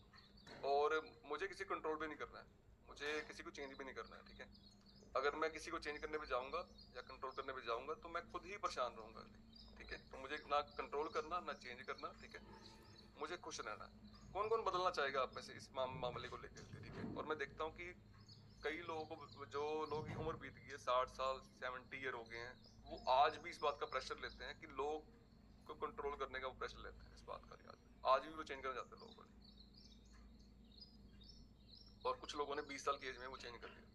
और मुझे किसी कंट्रोल भी नहीं करना है, मुझे किसी को चेंज भी नहीं करना है, ठीक है। अगर मैं किसी को चेंज करने पे जाऊंगा या कंट्रोल करने पे जाऊंगा तो मैं खुद ही परेशान रहूंगा, ठीक है। तो मुझे ना कंट्रोल करना ना चेंज करना, ठीक है, मुझे खुश रहना है। कौन कौन बदलना चाहेगा आप में से इस मामले को लेकर, ठीक है। और मैं देखता हूँ कि कई लोगों को, जो लोगों की उम्र बीत गई है, 60 साल 70 ईयर हो गए हैं, वो आज भी इस बात का प्रेशर लेते हैं कि लोग को कंट्रोल करने का वो प्रेशर लेते हैं इस बात का, आज भी वो चेंज करना चाहते हैं लोगों को। और कुछ लोगों ने 20 साल की एज में वो चेंज कर लिया।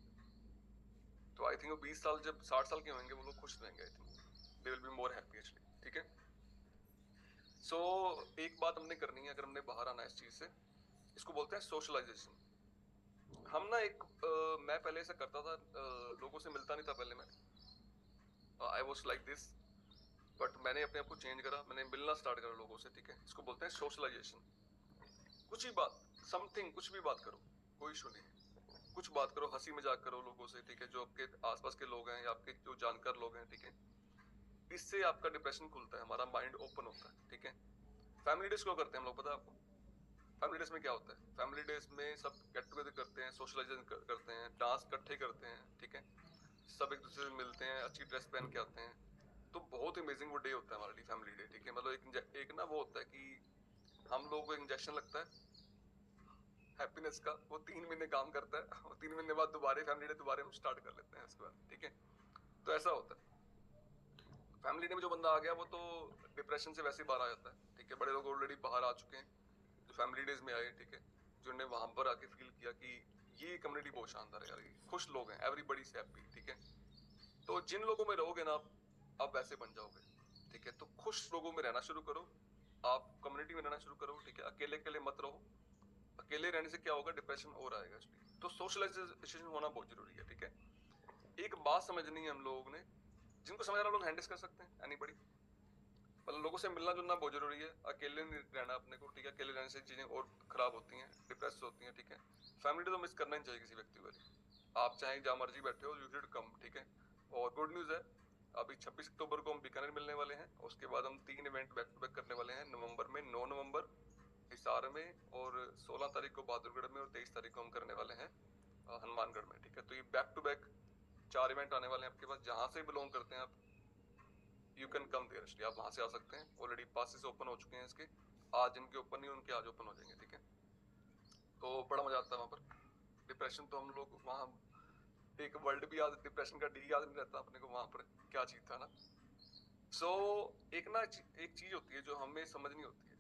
तो आई थिंक वो 20 साल, जब 60 साल के होंगे वो लोग खुश रहेंगे, I think they will be more happy actually, ठीक है। सो एक बात हमने करनी है अगर हमने बाहर आना है इस चीज से, इसको बोलते हैं सोशलाइजेशन। हम ना एक मैं पहले ऐसा करता था, लोगों से मिलता नहीं था पहले मैं, I was like this, but मैंने अपने आप को चेंज करा, मैंने मिलना स्टार्ट करा लोगों से, ठीक है। इसको बोलते हैं सोशलाइजेशन। कुछ ही बात, समथिंग, कुछ भी बात करो, कोई इशू नहीं है। कुछ बात करो, हंसी मजाक करो लोगों से, ठीक है, जो आपके आसपास के लोग हैं या आपके जो जानकार लोग हैं, ठीक है। इससे आपका डिप्रेशन खुलता है, हमारा माइंड ओपन होता है, ठीक है। फैमिली डेज क्यों करते हैं हम लोग, पता है आपको? फैमिली डेज में क्या होता है? फैमिली डेज में सब गेट टुगेदर करते हैं, सोशलाइजेशन करते हैं, डांस इकट्ठे करते हैं, ठीक है। सब एक दूसरे से मिलते हैं, अच्छी ड्रेस पहन के आते हैं। तो बहुत अमेजिंग वो डे होता है हमारे लिए, फैमिली डे, ठीक है। मतलब एक ना वो होता है कि हम लोगों को इंजेक्शन लगता है हैप्पीनेस का, वो 3 महीने काम करता है, और 3 महीने बाद दोबारा फैमिली डे दोबारा हम स्टार्ट कर लेते हैं उसके बाद, ठीक है। तो ऐसा होता है फैमिली डे में। जो बंदा आ गया वो तो डिप्रेशन से वैसे ही बाहर आ जाता है, ठीक है। बड़े लोग ऑलरेडी बाहर आ चुके हैं जो फैमिली डेज में आए, ठीक है, जिन्होंने वहां पर आके फील किया कि ये कम्युनिटी बहुत शानदार है यार, ये खुश लोग हैं, एवरीबडी इज हैप्पी, ठीक है। तो जिन लोगों में रहोगे ना आप वैसे बन जाओगे, ठीक है। तो खुश लोगों में रहना शुरू करो, आप कम्युनिटी में रहना शुरू करो, ठीक है। अकेले अकेले मत रहो, अकेले रहने से क्या होगा, डिप्रेशन और आएगा इसलिए। तो सोशलाइजेशन होना बहुत जरूरी है, ठीक है। एक बात समझनी है हम लोगों ने, जिनको समझ रहा लोग हैंडल कर सकते हैं, एनीबॉडी। मतलब लोगों से मिलना जुलना बहुत जरूरी है, अकेले नहीं रहना अपने को, ठीक है। अकेले रहने से चीजें और खराब होती हैं, डिप्रेस होती हैं, ठीक है। फैमिली तो मिस करना ही चाहिए किसी व्यक्ति को, आप चाहे जहां मर्जी बैठे हो, यू शुड कम, ठीक है। और गुड न्यूज है, अभी 26 अक्टूबर को हम बीकानेर मिलने वाले हैं, उसके बाद हम 3 इवेंट बैक टू बैक करने वाले हैं नवंबर में। 9 नवंबर हिसार में, और 16 तारीख को बहादुरगढ़ में, और 23 तारीख को हम करने वाले हैं हनुमानगढ़ में, ठीक है। तो ये बैक टू बैक 4 इवेंट आने वाले हैं आपके पास, जहां से बिलोंग करते हैं आप, यू कैन कम देयर, आप वहां से आ सकते हैं। ऑलरेडी पासेस ओपन हो चुके हैं इसके, आज इनके ओपन नहीं, उनके आज ओपन हो जाएंगे, ठीक है। तो बड़ा मजा आता है वहां पर। डिप्रेशन तो हम लोग वहां, एक वर्ल्ड भी याद, डिप्रेशन का डी याद नहीं रहता अपने को वहां पर क्या चीज था ना। सो एक ना एक चीज होती है जो हमें समझनी होती है,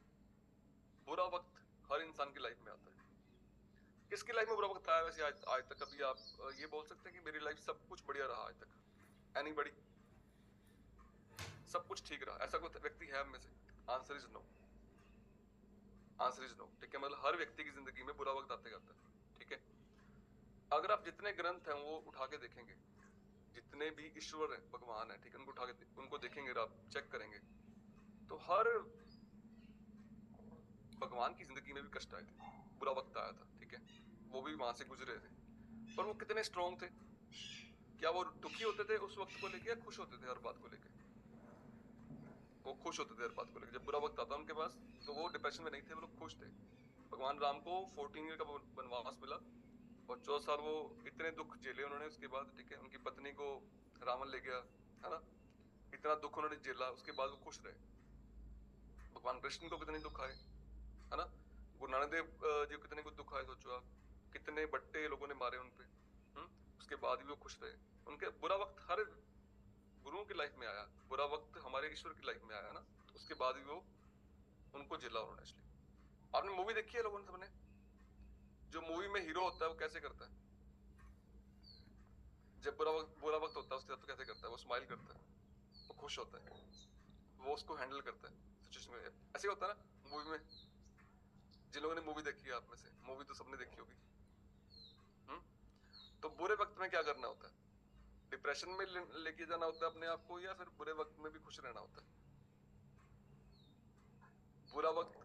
बुरा वक्त हर इंसान की लाइफ में आता है। किसकी लाइफ में बुरा वक्त आया वैसे आज तक? कभी आप ये बोल सकते हैं कि मेरी लाइफ सब कुछ बढ़िया रहा आज तक? एनीबॉडी? सब कुछ ठीक रहा, ऐसा कोई व्यक्ति है हम में से? Answer is no, answer is no, ठीक है। मतलब हर व्यक्ति की जिंदगी में बुरा वक्त आते जाता है, ठीक है। अगर आप जितने ग्रंथ हैं वो उठा के देखेंगे, जितने भी ईश्वर हैं, भगवान है, ठीक है, उनको उठा के उनको देखेंगे, आप चेक करेंगे, तो हर भगवान की जिंदगी में भी कष्ट आए थे, बुरा वक्त आया था, ठीक है, वो भी वहां से गुजरे थे, पर वो कितने स्ट्रॉन्ग थे। क्या वो दुखी होते थे उस वक्त को लेके या खुश होते थे हर बात को लेके? वो खुश होते थे हर बात को लेके। जब बुरा वक्त आता उनके पास तो वो डिप्रेशन में नहीं थे, वो लोग खुश थे। भगवान राम को 14 ईयर का वनवास मिला और 14 साल वो इतने दुख झेले उन्होंने। उसके बाद ठीक है, उनकी पत्नी को रावण ले गया, है ना, इतना दुख उन्होंने झेला, उसके बाद वो खुश रहे। भगवान कृष्ण को कितने दुख आए, है ना, गुरु नानक देव जी को कितने कुछ दुख आए, सोचो आप, कितने बट्टे लोगों ने मारे उनपे, उसके बाद भी वो खुश रहे। उनके बुरा वक्त हर गुरुओं की लाइफ में आया, बुरा वक्त हमारे ईश्वर की लाइफ में आया ना, तो उसके बाद भी वो उनको झेला उन्होंने। इसलिए आपने मूवी देखी है लोगों ने सबने, जो मूवी में हीरो होता है वो कैसे करता है? जब बुरा वक्त होता है उसके साथ तो कैसे करता है? वो स्माइल करता है, वो खुश होता है, वो उसको हैंडल करता है सिचुएशन में। ऐसे होता है ना मूवी में। जिन लोगों ने मूवी देखी है आप में से, मूवी तो सबने देखी होगी, तो बुरे वक्त में क्या करना होता है? डिप्रेशन में लेके जाना होता है अपने आप को, या फिर बुरे वक्त में भी खुश रहना होता है? बुरा वक्त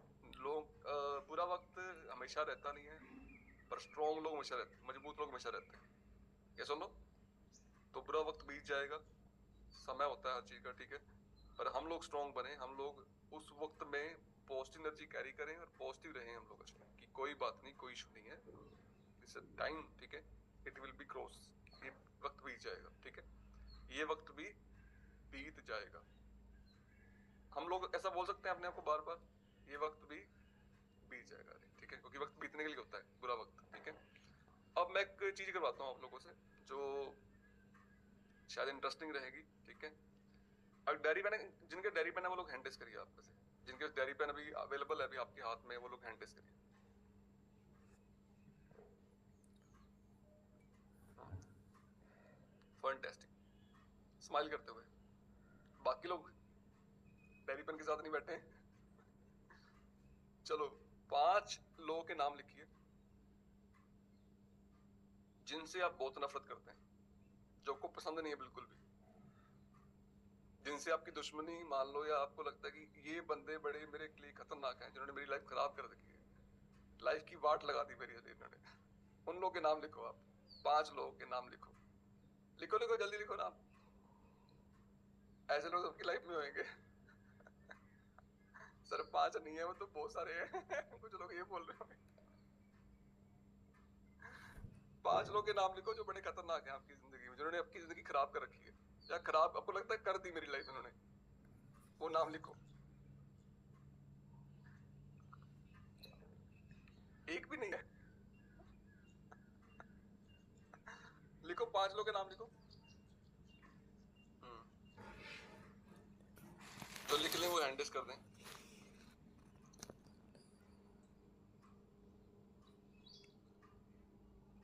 बुरा वक्त हमेशा रहता नहीं है, पर स्ट्रॉन्ग लोग हमेशा रहते, मजबूत लोग हमेशा रहते हैं। ये सुनो, तो बुरा वक्त बीत जाएगा, समय होता है हर चीज का, ठीक है, पर हम लोग स्ट्रॉन्ग बने, हम लोग उस वक्त में पॉजिटिव एनर्जी कैरी करें और पॉजिटिव रहें हम लोग कि कोई बात नहीं, कोई इशू नहीं है, दिस टाइम, ठीक है, इट विल बी क्रॉस, ये वक्त बीत जाएगा, ठीक है, ये वक्त भी बीत जाएगा। हम लोग ऐसा बोल सकते हैं अपने आप को बार बार, ये वक्त भी बीत जाएगा, ठीक है, क्योंकि वक्त बीतने के लिए होता है बुरा वक्त, ठीक है। अब मैं एक चीज करवाता हूँ आप लोगों से जो शायद इंटरेस्टिंग रहेगी, ठीक है। अब डायरी पेन, जिनके डायरी पेन है वो लोग हैंड टेस्ट करिए, आप में से जिनके डायरी पेन अभी अवेलेबल है अभी आपके हाथ में, वो लोग हैंड टेस्ट करिए। फैंटास्टिक, स्माइल करते हुए। बाकी लोग डायरी पेन के साथ नहीं बैठे। चलो 5 लोगों के नाम लिखिए जिनसे आप बहुत नफरत करते हैं, जो आपको पसंद नहीं है बिल्कुल भी, जिनसे आपकी दुश्मनी मान लो, या आपको लगता है कि ये बंदे बड़े मेरे लिए खतरनाक हैं, जिन्होंने मेरी लाइफ खराब कर रखी है, लाइफ की वाट लगा दी मेरी इन्होंने। उन लोगों के नाम लिखो आप, 5 लोगों के नाम लिखो, लिखो लिखो जल्दी लिखो नाम। ऐसे लोग सबकी लाइफ में होंगे। सर 5 नहीं है, वो तो बहुत सारे हैं। कुछ लोग ये बोल रहे होंगे। 5 लोगों के नाम लिखो जो बड़े खतरनाक हैं आपकी जिंदगी में, जिन्होंने आपकी जिंदगी खराब कर रखी है, या खराब आपको लगता है कर दी मेरी लाइफ इन्होंने, वो नाम लिखो। एक भी नहीं है, लिखो 5 लोगों के नाम लिखो। तो लिख लें, वो हैंडस कर दें।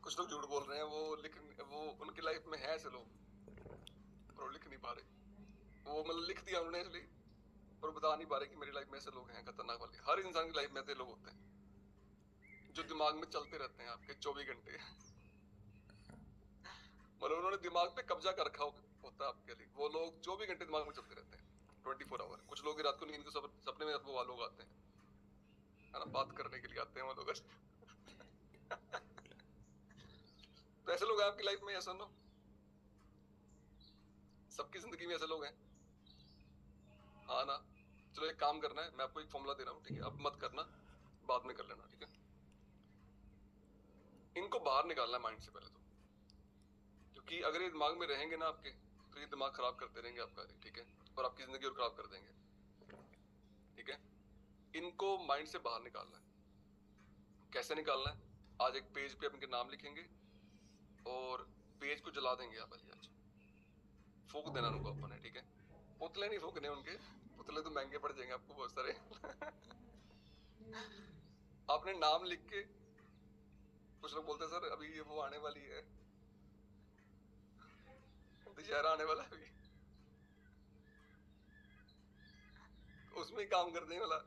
कुछ लोग झूठ बोल रहे हैं, वो उनकी लाइफ में है ऐसे लोग, पर वो लिख नहीं पा रहे। वो मतलब लिख दिया उन्होंने इसलिए, पर बता नहीं पा रहे कि मेरी लाइफ में ऐसे लोग हैं खतरनाक वाले। हर इंसान की लाइफ में ऐसे लोग होते हैं जो दिमाग में चलते रहते हैं आपके 24 घंटे। मतलब उन्होंने दिमाग पे कब्जा कर रखा होता है आपके लिए। वो लोग 24 घंटे दिमाग में चलते रहते हैं, 24 आवर। कुछ लोग रात को नींद को सपने में वो लोग आते हैं, है ना, बात करने के लिए आते हैं वो लोग। तो ऐसे लोग आपकी लाइफ में, ऐसा ना, सबकी जिंदगी में ऐसे लोग हैं, हाँ ना। चलो एक काम करना है, मैं आपको एक फॉर्मूला दे रहा हूँ, ठीक है, अब मत करना, बाद में कर लेना, ठीक है। इनको बाहर निकालना है माइंड से पहले तो, क्योंकि अगर ये दिमाग में रहेंगे ना आपके, तो ये दिमाग खराब करते रहेंगे आपका, ठीक है, और आपकी जिंदगी और खराब कर देंगे, ठीक है। इनको माइंड से बाहर निकालना है। कैसे निकालना है? आज एक पेज पे अपने नाम लिखेंगे और पेज को जला देंगे आप अली, आज फूक देना उनको अपने, ठीक है। पुतले नहीं फूकने उनके, पुतले तो महंगे पड़ जाएंगे आपको बहुत सारे। आपने नाम लिख के, कुछ लोग बोलते हैं सर अभी ये वो आने वाली है, दशहरा आने वाला है अभी, उसमें ही काम कर देंगे वाला,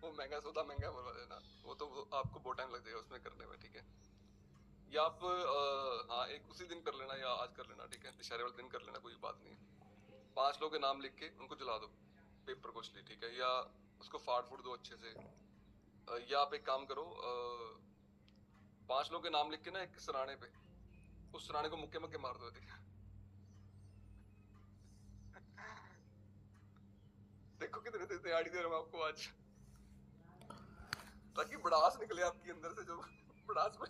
वो महंगा सौदा महंगा बोला देना, वो तो आपको बहुत टाइम लग जाएगा उसमें करने में, ठीक है। या आप हाँ एक उसी दिन कर लेना या आज कर लेना, ठीक है, दशहरे वाले दिन कर लेना, कोई बात नहीं। 5 लोगों के नाम लिख के उनको जला दो पेपर को, ठीक है, या उसको फाड़ फूड़ दो अच्छे से। या आप एक काम करो, 5 लोगों के नाम लिख के ना एक सराने पे, उस सराने को मुक्के मुक्के मार दो, ठीक है। देखो कितने तैयारी दे रहा हूँ आपको आज, ताकि भड़ास निकले आपके अंदर से, जो भड़ास में।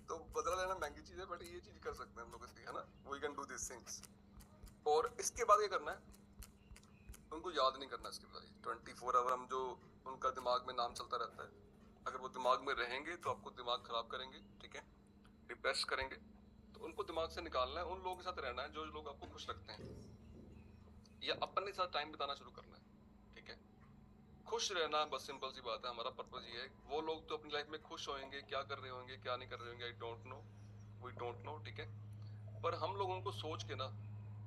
तो बदला लेना महंगी चीज है, बट ये चीज कर सकते हैं हम लोग इसकी, है ना। We can do this things. और इसके बाद ये करना है, उनको याद नहीं करना इसके बाद 24 आवर हम जो उनका दिमाग में नाम चलता रहता है, अगर वो दिमाग में रहेंगे तो आपको दिमाग खराब करेंगे, ठीक है, डिप्रेस करेंगे। तो उनको दिमाग से निकालना है, उन लोगों के साथ रहना है जो लोग आपको खुश रखते हैं, या अपने साथ टाइम बिताना शुरू करना है, ठीक है। खुश रहना, बस सिंपल सी बात है, हमारा पर्पस ये है। वो लोग तो अपनी लाइफ में खुश होंगे, क्या कर रहे होंगे क्या नहीं कर रहे होंगे, I don't know, we don't know, ठीक है। पर हम लोग उनको सोच के ना,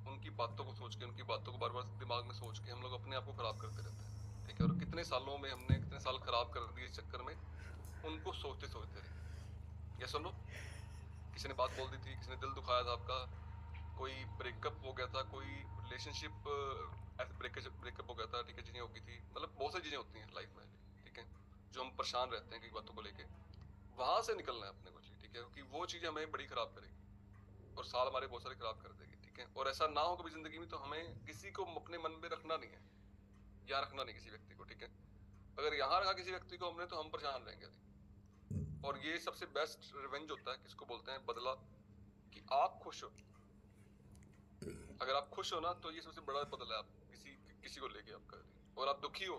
उनकी बातों को सोच के, उनकी बातों को बार बार दिमाग में सोच के हम लोग अपने आप को खराब करते रहते हैं, ठीक है। और कितने सालों में हमने कितने साल खराब कर दिए इस चक्कर में, उनको सोचते सोचते रहे। या सुनो, किसी ने बात बोल दी थी, किसी ने दिल दुखाया था आपका, कोई ब्रेकअप हो गया था, कोई रिलेशनशिप ऐसे ब्रेकअप हो गया था, ठीक है, चीजें हो गई थी, मतलब बहुत सारी चीजें होती हैं लाइफ में, ठीक है, जो हम परेशान रहते हैं कई बातों को लेके। वहां से निकलना है अपने को, ठीक है, क्योंकि वो चीजें हमें बड़ी खराब करेगी और साल हमारे बहुत सारे खराब कर देगी, ठीक है। और ऐसा ना हो कभी जिंदगी में, तो हमें किसी को अपने मन में रखना नहीं है, यहाँ रखना नहीं किसी व्यक्ति को, ठीक है। अगर यहाँ रखा किसी व्यक्ति को हमने, तो हम परेशान रहेंगे। और ये सबसे बेस्ट रिवेंज होता है, किसको बोलते हैं, बदला, कि आप खुश हो। अगर आप खुश हो ना, तो ये सबसे बड़ा बदला है आप किसी किसी को लेके आपका। और आप दुखी हो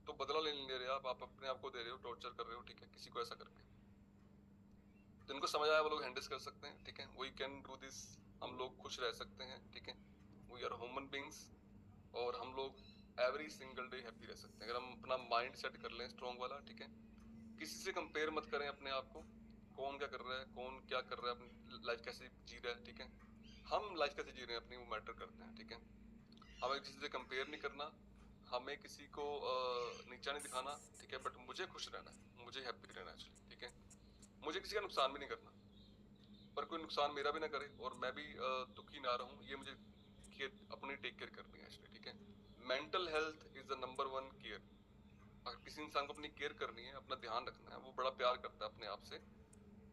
तो बदला ले ले रहे हो आप अपने आप को दे रहे हो, टॉर्चर कर रहे हो, ठीक है, किसी को ऐसा करके। तो इनको समझ आया वो लोग हैंडल कर सकते हैं, ठीक है, वी कैन डू दिस। हम लोग खुश रह सकते हैं, ठीक है, वी आर ह्यूमन बींग्स। और हम लोग एवरी सिंगल डे हैप्पी रह सकते हैं, अगर हम अपना माइंड सेट कर लें स्ट्रॉन्ग वाला, ठीक है। किसी से कंपेयर मत करें अपने आप को, कौन क्या कर रहा है, कौन क्या कर रहा है, अपनी लाइफ कैसे जी रहा है, ठीक है। हम लाइफ कैसे जी रहे हैं अपनी, वो मैटर करते हैं, ठीक है। हमें किसी से कंपेयर नहीं करना, हमें किसी को नीचा नहीं दिखाना, ठीक है, बट मुझे खुश रहना है, मुझे हैप्पी रहना है, ठीक है। मुझे किसी का नुकसान भी नहीं करना, पर कोई नुकसान मेरा भी ना करे और मैं भी दुखी ना रहूं, ये मुझे केयर, अपनी टेक केयर करनी है, ठीक है। Mental health is the number 1 care. अगर किसी इंसान को अपनी केयर करनी है, अपना ध्यान रखना है, वो बड़ा प्यार करता है अपने आप से,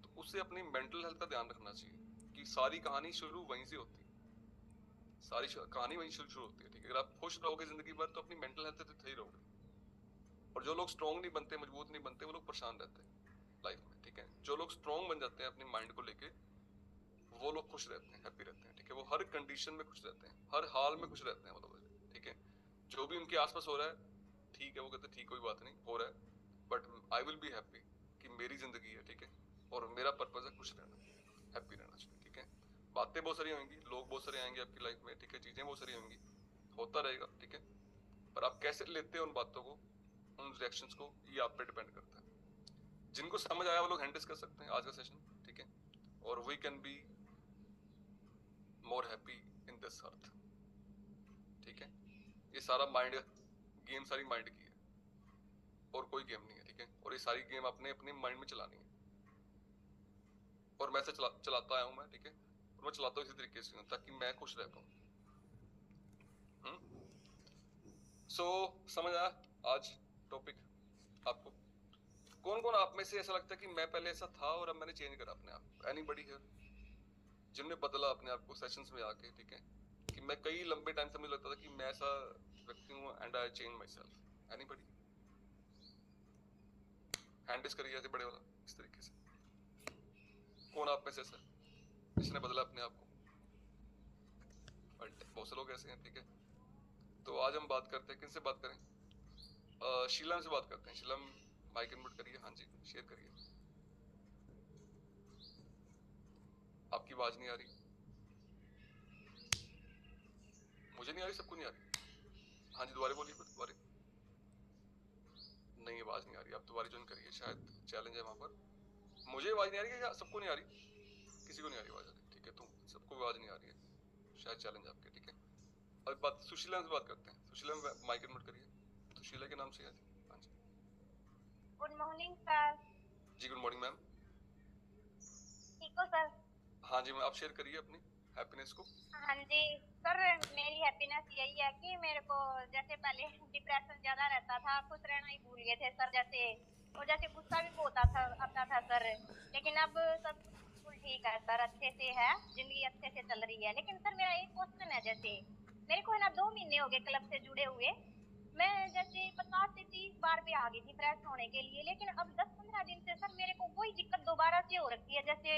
तो उसे अपनी मेंटल हेल्थ का ध्यान रखना चाहिए, कि सारी कहानी शुरू वहीं से होती है, सारी कहानी वहीं शुरू होती है, ठीक है। अगर आप खुश रहोगे जिंदगी भर, तो अपनी मेंटल हेल्थ से सही रहोगे। और जो लोग स्ट्रॉन्ग नहीं बनते, मजबूत नहीं बनते, वो लोग परेशान रहते हैं लाइफ में, ठीक है। जो लोग स्ट्रॉन्ग बन जाते हैं अपनी माइंड को लेके, वो लोग खुश रहते हैं, हैप्पी रहते हैं, ठीक है। वो हर कंडीशन में खुश रहते हैं, हर हाल में खुश रहते हैं वो लोग, ठीक है। जो भी उनके आसपास हो रहा है, ठीक है, वो कहते हैं ठीक, कोई बात नहीं हो रहा है, but I will be happy, कि मेरी जिंदगी है, ठीक है, और मेरा पर्पज है खुश रहना, हैप्पी रहना चाहिए, ठीक है। बातें बहुत सारी होंगी, लोग बहुत सारे आएंगे आपकी लाइफ में, ठीक है, चीजें बहुत सारी होंगी, होता रहेगा, ठीक है। पर आप कैसे लेते हो उन बातों को, उन रिएक्शंस को, ये आप पे डिपेंड करता है। जिनको समझ आया वो लोग हैंडल कर सकते हैं आज का सेशन, ठीक है। और we can be more happy in this earth, ठीक है। ये सारा माइंड गेम, सारी माइंड की है, और कोई गेम नहीं है, ठीक है। और ये सारी गेम आपने अपने माइंड में चलानी है, और मैं से चलाता आया हूं मैं, ठीक है। और मैं चलाता हूँ इसी तरीके से, ताकि मैं खुश रह पाऊं। सो समझ आया आज टॉपिक आपको? कौन कौन आप में से ऐसा लगता है कि मैं पहले ऐसा था और अब मैंने चेंज करा अपने आप? एनीबॉडी हियर जिनने बदला अपने आप को सेशंस में आके, ठीक है, कि मैं कई लंबे टाइम से मुझे लगता था कि मैं ऐसा व्यक्ति हूँ, and I change myself? Anybody? Hand raise करिए ऐसे बड़े वाला, इस तरीके से। कौन आप में से ऐसा जिसने बदला अपने आप को? बहुत से लोग ऐसे हैं, ठीक है। तो आज हम बात करते हैं, किनसे बात करें? शीलम से बात करते हैं। शीलम माइक इनपुट करिए, हाँ जी, शेयर करिए। आपकी आवाज नहीं आ रही, मुझे नहीं आ रही, सबको नहीं आ रही। हाँ जी, दोबारा बोलिए, दोबारा। नहीं, आवाज नहीं आ रही, आप दोबारा ज्वाइन करिए, शायद चैलेंज है वहां पर। मुझे आवाज नहीं आ रही है, सबको नहीं आ रही? किसी को नहीं आ रही आवाज, ठीक है, तो सबको आवाज नहीं आ रही है, शायद चैलेंज आपके, ठीक है। अब बात सुशीला से बात करते हैं। सुशीला माइक इनपुट करिए, सुशीला के नाम से। हाँ जी, गुड मॉर्निंग सर। जी गुड मॉर्निंग मैम। ठीक हो सर? हाँ जी मैम, आप शेयर करिए अपनी हैप्पीनेस को। हाँ जी सर, मेरी हैप्पीनेस यही है कि मेरे को जैसे पहले डिप्रेशन ज्यादा रहता था, खुश रहना ही भूल गए थे सर जैसे, और जैसे गुस्सा भी बहुत आता था सर। लेकिन अब सब कुछ बिल्कुल ठीक है सर, अच्छे से है, जिंदगी अच्छे से चल रही है। लेकिन सर मेरा एक क्वेश्चन है, जैसे मेरे को है ना 2 महीने हो गए क्लब से जुड़े हुए, मैं जैसे 50 से 30 बार पे आ गई थी फ्रेश होने के लिए, लेकिन अब 10-15 दिन से सर मेरे को वही दिक्कत दोबारा से हो रखी है, जैसे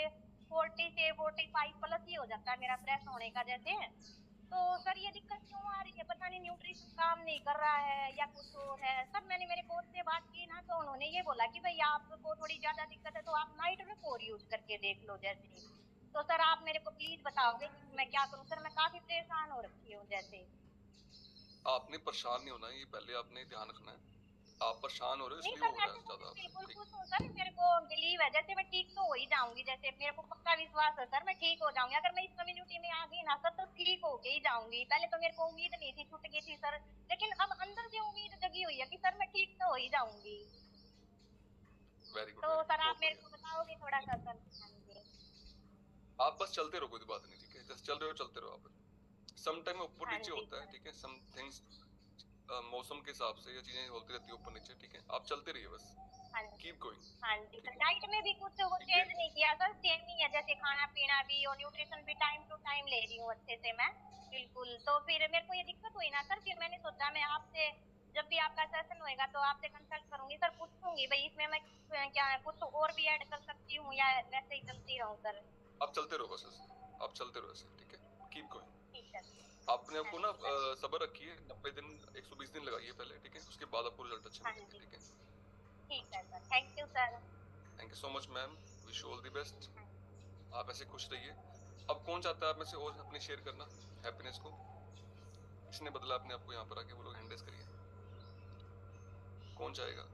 40 से 45 प्लस ही हो जाता है मेरा फ्रेश होने का जैसे। तो सर ये दिक्कत क्यों आ रही है, पता नहीं न्यूट्रिशन काम नहीं कर रहा है या कुछ और है सर। मैंने मेरे कोच से बात की ना, तो उन्होंने ये बोला कि भाई आपको थोड़ी ज्यादा दिक्कत है तो आप नाइट में कोर यूज करके देख लो जैसे। तो सर आप मेरे को प्लीज बताओगे कि मैं क्या करूं सर, मैं काफी परेशान हो रखी हूँ जैसे। आपने परेशान नहीं होना, ये पहले आपने ध्यान रखना है। आप परेशान हो रहे हो नहीं इसलिए सर, हो रहा वैसे है तो ज्यादा मैं आपसे, बिल्कुल ठीक। खुश हूँ सर, मेरे को बिलीव है जैसे मैं ठीक तो हो ही जाऊंगी, जैसे मेरे को पक्का विश्वास है सर मैं ठीक हो जाऊंगी। अगर मैं इस कम्युनिटी में आ गई ना सर तो ठीक होके ही जाऊंगी। पहले तो मेरे को उम्मीद नहीं थी, छूट गई थी सर, लेकिन अब अंदर से उम्मीद जगी हुई है कि सर मैं ठीक तो हो ही जाऊंगी। तो वेरी गुड, सर आप बहुत मेरे बढ़िया। को बताओगे थोड़ा सा सर? हाँ जी। आप बस चलते रहो, कोई बात नहीं, ठीक है, जस्ट चल रहे हो चलते रहो आप। सम टाइम ऊपर हाँ नीचे जी होता है, सर। ठीक है, सम थिंग्स मौसम के हिसाब से ये चीजें होती रहती है ऊपर नीचे, ठीक है, आप चलते रहिए बस। हाँ जी। Keep going. हाँ जी सर, ठीक है, डाइट में भी कुछ वो ठीक है। चेंज नहीं किया सर, सेम ही है जैसे खाना पीना भी, और न्यूट्रिशन भी टाइम टू टाइम ले रही हूँ अच्छे से मैं, बिल्कुल। तो फिर मेरे को ये दिक्कत हुई ना सर, फिर मैंने सोचा मैं आपसे, जब भी आपका सेशन होएगा तो आपसे कंसल्ट करूंगी सर, पूछूंगी भाई इसमें मैं क्या कुछ और भी ऐड कर सकती हूँ या वैसे ही चलती रहूँ सर। आप चलते रहो बस ऐसे, आप चलते रहो ऐसे, ठीक है, कीप गोइंग। ठीक है। आपने हाँ आपको ना जी सर। सब्र रखिए, 90 दिन 120 दिन लगाइए पहले, ठीक है, उसके बाद आपको रिजल्ट अच्छे हाँ मिलेंगे, जी। ठीक है। हाँ ठीक जी, है sir, thank you sir. Thank you so much ma'am, wish you all the best. हाँ जी। आप ऐसे खुश रहिए। अब कौन चाहता है आप में से और अपनी शेयर करना हैप्पीनेस को? किसने बदला अपने आपको यहाँ पर आके, वो लोग हैंडल्स करिए। कौन चाहेगा?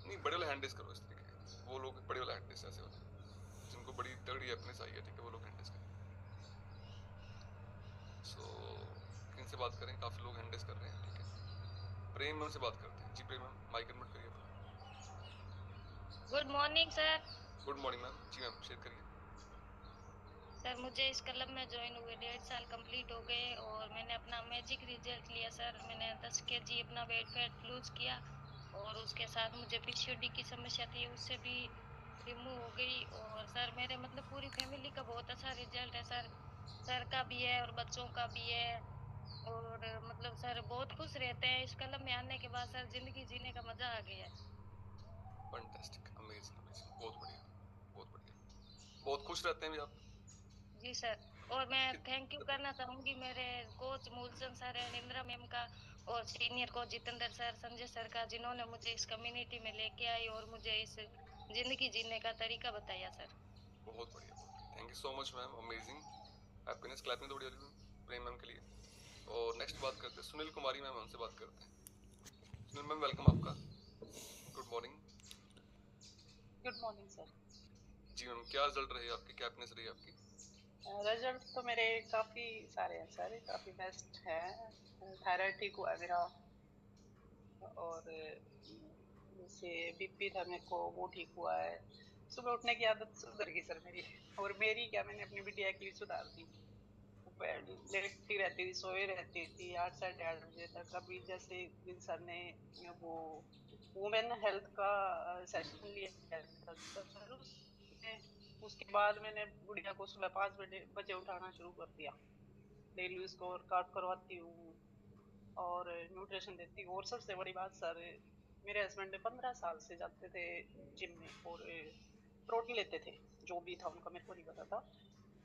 नहीं, बड़े वाले हैंडल्स करो इस तरीके के, वो लोग बड़े वाला हैंडल्स ऐसे वाला, जिनको बड़ी तगड़ी हैप्पीनेस आई है, ठीक है, वो लोग हैंडल्स करें। सो किन से बात करें, काफी लोग हैंडल्स कर रहे हैं, ठीक है। प्रेम मैम से बात करते हैं। जी प्रेम मैम, माइक अनम्यूट करिए अपना। Good morning sir. Good morning ma'am. जी मैम, शेयर करिए। सर मुझे इस क्लब में ज्वाइन हुए 1.5 साल कंप्लीट हो गए और मैंने अपना मैजिक रिजल्ट लिया सर। मैंने 10 kg अपना वेट फैट लूज किया और उसके साथ मुझे पीसीओडी की समस्या थी उससे भी रिमूव हो गई। और सर मेरे मतलब पूरी फैमिली का बहुत अच्छा रिजल्ट है सर, सर का भी है और बच्चों का भी है। और मतलब सर बहुत खुश रहते हैं इस क्लब में आने के बाद सर, जिंदगी जीने का मजा आ गया है। फैंटास्टिक, अमेजिंग अमेजिंग, बहुत बढ़िया, बहुत बढ़िया। बहुत खुश रहते हैं भी आप? जी सर। और मैं कित- थैंक यू करना चाहूंगी मेरे कोच मूलचंद सर है, इंदिरा मैम का, और senior coach Jitendra sir, Sanjay sir का, जिन्होंने मुझे इस कम्युनिटी में लेके आई और मुझे इस जिंदगी जीने का तरीका बताया सर। बहुत बढ़िया, बहुत बढ़िया, thank you so much ma'am, amazing. Happiness clapping तो बढ़िया लगी प्रेम मैम के लिए। और नेक्स्ट बात करते हैं सुनील कुमारी मैम, हमसे बात करते हैं। सुनील मैम, वेलकम आपका। Good morning. Good morning sir. जी मैम, क्या रिजल्ट रही आपकी, क्या हैप्पीनेस रही आपकी? रिजल्ट तो मेरे काफ़ी सारे हैं सर, काफ़ी बेस्ट है। थायराइड ठीक हुआ है मेरा, और जैसे बीपी था मेरे को वो ठीक हुआ है। सुबह उठने की आदत सुधर गई सर मेरी। और मेरी क्या, मैंने अपनी बिटिया की भी सुधार दी। लेटती रहती थी, सोए रहती थी 8 साढ़े 8 बजे तक। अभी जैसे दिन सर ने वो वुमेन हेल्थ का सेशन लिया था सर, उसमें उसके बाद मैंने गुड़िया को सुबह 5 बजे उठाना शुरू कर दिया। डेली उसको वर्कआउट करवाती हूँ और न्यूट्रिशन देती हूँ। और सबसे बड़ी बात सर, मेरे हस्बैंड ने 15 साल से जाते थे जिम में और प्रोटीन लेते थे, जो भी था उनका मेरे को नहीं पता था।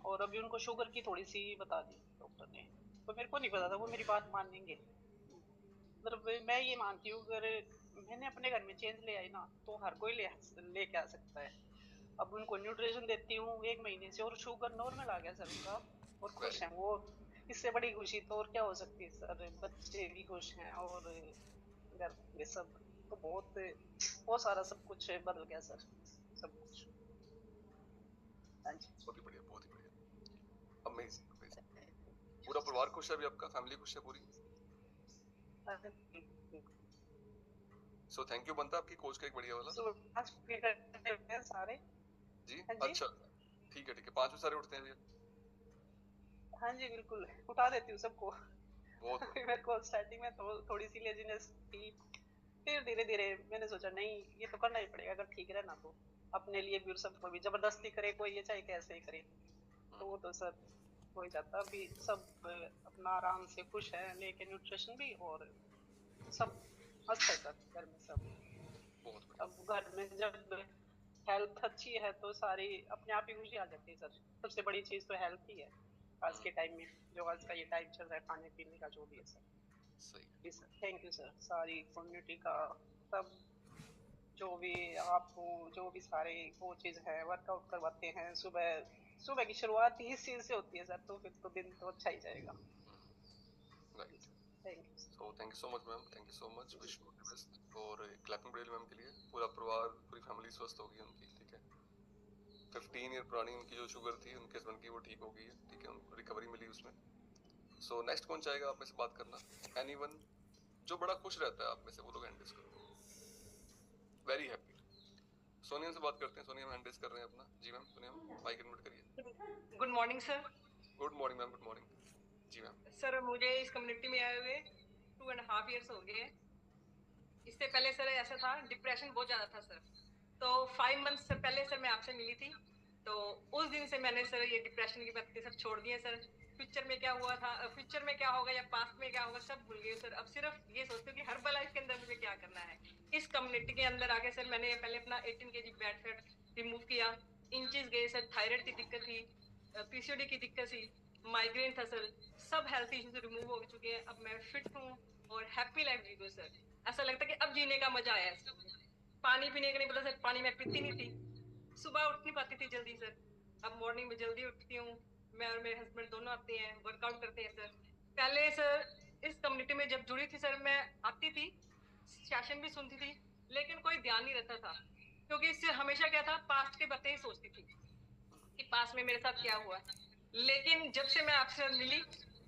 और अभी उनको शुगर की थोड़ी सी बता दी डॉक्टर ने, तो मेरे को नहीं पता था वो मेरी बात मानेंगे। मतलब मैं ये मानती हूँ, अगर मैंने अपने घर में चेंज ले आई ना तो हर कोई लेके आ सकता है। अब उनको न्यूट्रिशन देती हूँ 1 महीने से और शुगर नॉर्मल आ गया सर उनका, और खुश वेरी हैं वो। इससे बड़ी खुशी तो और क्या हो सकती है सर। बच्चे भी खुश हैं और घर में सब, तो बहुत सारा सब कुछ बदल गया सर, सब कुछ। हाँ जी। बहुत ही बढ़िया, बहुत ही बढ़िया, अमेजिंग अमेजिंग। पूरा परिवार खुश है अभी आपका, फैमिली खुश है पूरी? सो थैंक यू बनता है आपकी कोच का एक बढ़िया वाला। सुबह 5 बजे करते हैं सारे। जी, हाँ जी। अच्छा। ठीक है 5 बजे सारे उठते हैं भैया? हाँ जी बिल्कुल, उठा देती हूँ सबको। बहुत मेरे को स्टार्टिंग में तो थोड़ी सी लेजीनेस थी, फिर धीरे धीरे मैंने सोचा नहीं ये तो करना ही पड़ेगा अगर ठीक रहना तो, अपने लिए भी और सबको भी। जबरदस्ती करे कोई ये चाहे कैसे ही करे तो वो तो सर हो ही जाता। अभी सब अपना आराम से खुश है लेके, न्यूट्रिशन भी और सब मस्त है सर घर में सब। बहुत बढ़िया। अब घर में जब हेल्थ अच्छी है तो सारी अपने आप ही खुशी आ जाती है सर। सबसे बड़ी चीज तो हेल्थ ही है आज के टाइम में, जो आज का ये टाइम चल रहा है खाने पीने का जो भी है सर। सही। जी सर, थैंक यू सर। सारी कम्युनिटी का सब जो भी आपको जो भी सारे वो चीज है वर्कआउट करवाते हैं सुबह, सुबह की शुरुआत ही इस चीज से होती है सर, तो फिर तो दिन तो अच्छा ही जाएगा। जी right. Sir, thank you sir. So thank you so much ma'am, thank you so much, wish you the best. और क्लैपिंग पड़ेगी मैम के लिए। पूरा परिवार, पूरी फैमिली स्वस्थ होगी उनकी, ठीक है। 15 ईयर पुरानी उनकी जो शुगर थी उनके हस्बैंड की, वो ठीक हो गई है, ठीक है, उनको रिकवरी मिली उसमें। सो नेक्स्ट कौन चाहेगा आप में से बात करना? एनीवन जो बड़ा खुश रहता है आप में से, वो लोग हैंड रेज करो। Very happy. सोनिया से बात करते हैं। सोनिया हैंड रेज कर रहे हैं अपना। जी मैम, सोनिया माइक अनम्यूट करिए। Good morning sir. Good morning ma'am, good morning. जी मैम। सर मुझे इस कम्युनिटी में आए हुए 2.5 years हो गए। इससे पहले सर ऐसा था, डिप्रेशन बहुत ज़्यादा था सर। तो 5 months से पहले सर मैं आपसे मिली थी, तो उस दिन से मैंने सर ये डिप्रेशन की बातें सब छोड़ दी है सर। फ्यूचर में क्या हुआ था, फ्यूचर में क्या होगा या पास्ट में क्या होगा सब भूल गई सर। अब सिर्फ ये सोचती हूँ कि हर्बल लाइफ के अंदर मुझे क्या करना है। इस कम्युनिटी के अंदर आके सर मैंने पहले अपना 18 kg बैड फैट रिमूव किया, इंचेस गए सर, थायराइड की दिक्कत थी, पीसीओडी की दिक्कत थी, माइग्रेन था सर, सब हेल्थ इश्यूज रिमूव हो चुके हैं। अब मैं फिट हूँ और हैप्पी लाइफ जी रही हूँ सर। ऐसा लगता है कि अब जीने का मजा आया है। पानी पीने का नहीं पता सर, पानी मैं पीती नहीं थी, सुबह उठ नहीं पाती थी जल्दी सर। अब मॉर्निंग में जल्दी उठती हूँ, मैं और मेरे हस्बैंड दोनों आते हैं, वर्कआउट करते हैं सर। पहले सर इस कम्युनिटी में जब जुड़ी थी सर, मैं आती थी, सेशन भी सुनती थी, लेकिन कोई ध्यान नहीं रहता था, क्योंकि इससे हमेशा क्या था, पास्ट के बातें ही सोचती थी कि पास्ट में मेरे साथ क्या हुआ। लेकिन जब से मैं आपसे मिली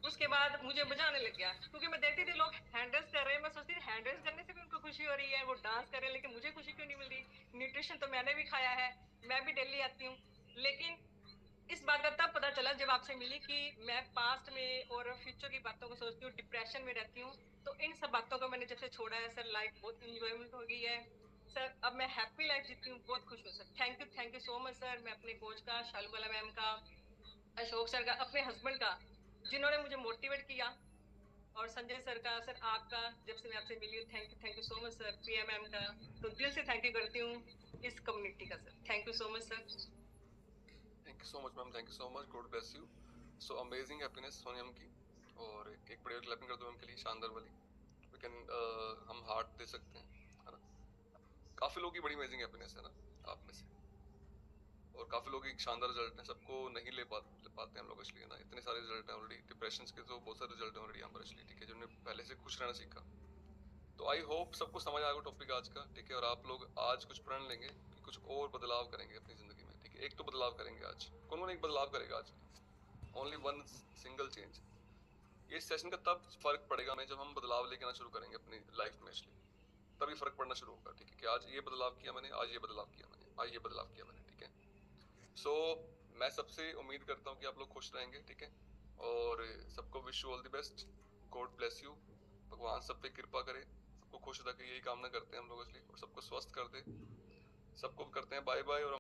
उसके बाद मुझे मजा आने लग गया, क्योंकि मैं देखती थी लोग हैंडल्स कर रहे हैं, मैं सोचती थी हैंडल्स करने से भी उनको खुशी हो रही है, वो डांस कर रहे हैं, लेकिन मुझे खुशी क्यों नहीं मिल रही। न्यूट्रिशन तो मैंने भी खाया है, मैं भी डेली आती हूँ, लेकिन इस बात का तब पता चला जब आपसे मिली कि मैं पास्ट में और फ्यूचर की बातों को सोचती हूँ, डिप्रेशन में रहती हूँ। तो इन सब बातों को मैंने जब से छोड़ा है सर, लाइफ बहुत इंजॉयमेंट हो गई है सर। अब मैं हैप्पी लाइफ जीती हूँ, बहुत खुश हूँ sir. Thank you so much sir. मैं अपने कोच का, शालूबाला मैम का, अशोक सर का, अपने हस्बैंड का, जिन्होंने मुझे मोटिवेट किया, और संजय सर का, सर आपका, जब से मैं आपसे मिली हूँ। Thank you so much sir. Priya ma'am का तो दिल से थैंक यू करती हूँ, इस कम्युनिटी का sir. Thank you so much sir. Thank you so much ma'am, thank you so much, God bless you. So amazing happiness सोनियम की। और एक बड़ी क्लैपिंग कर दो मैम के लिए, शानदार वाली। वी कैन हम हार्ट दे सकते हैं, है ना। काफी लोगों की बड़ी अमेजिंग हैप्पीनेस है ना आप में से, और काफी लोग एक शानदार रिजल्ट है, सबको नहीं ले पाते हम लोग इसलिए ना। इतने सारे रिजल्ट हैं ऑलरेडी, डिप्रेशन के तो बहुत सारे रिजल्ट हैं ऑलरेडी यहाँ पर इसलिए, ठीक है, जिन्होंने पहले से खुश रहना सीखा। तो आई होप सबको समझ आएगा टॉपिक आज का, ठीक है। और आप लोग आज कुछ प्रण लेंगे कि कुछ और बदलाव करेंगे अपनी जिंदगी में, ठीक है। एक तो बदलाव करेंगे आज, कौन कौन एक बदलाव करेगा आज? Only one single change. इस सेशन का तब फर्क पड़ेगा हमें जब हम बदलाव लेके आना शुरू करेंगे अपनी लाइफ में, इसलिए तभी फर्क पड़ना शुरू होगा, ठीक है। कि आज ये बदलाव किया मैंने, आज ये बदलाव किया मैंने, आज ये बदलाव किया मैंने, ठीक है। सो मैं सबसे उम्मीद करता हूँ कि आप लोग खुश रहेंगे, ठीक है। और सबको wish you all the best, God bless you. भगवान सब पे कृपा करे, सबको खुश रखे, यही कामना करते हैं हम लोग इसलिए। और सबको स्वस्थ कर दे। सबको करते हैं बाय बाय। और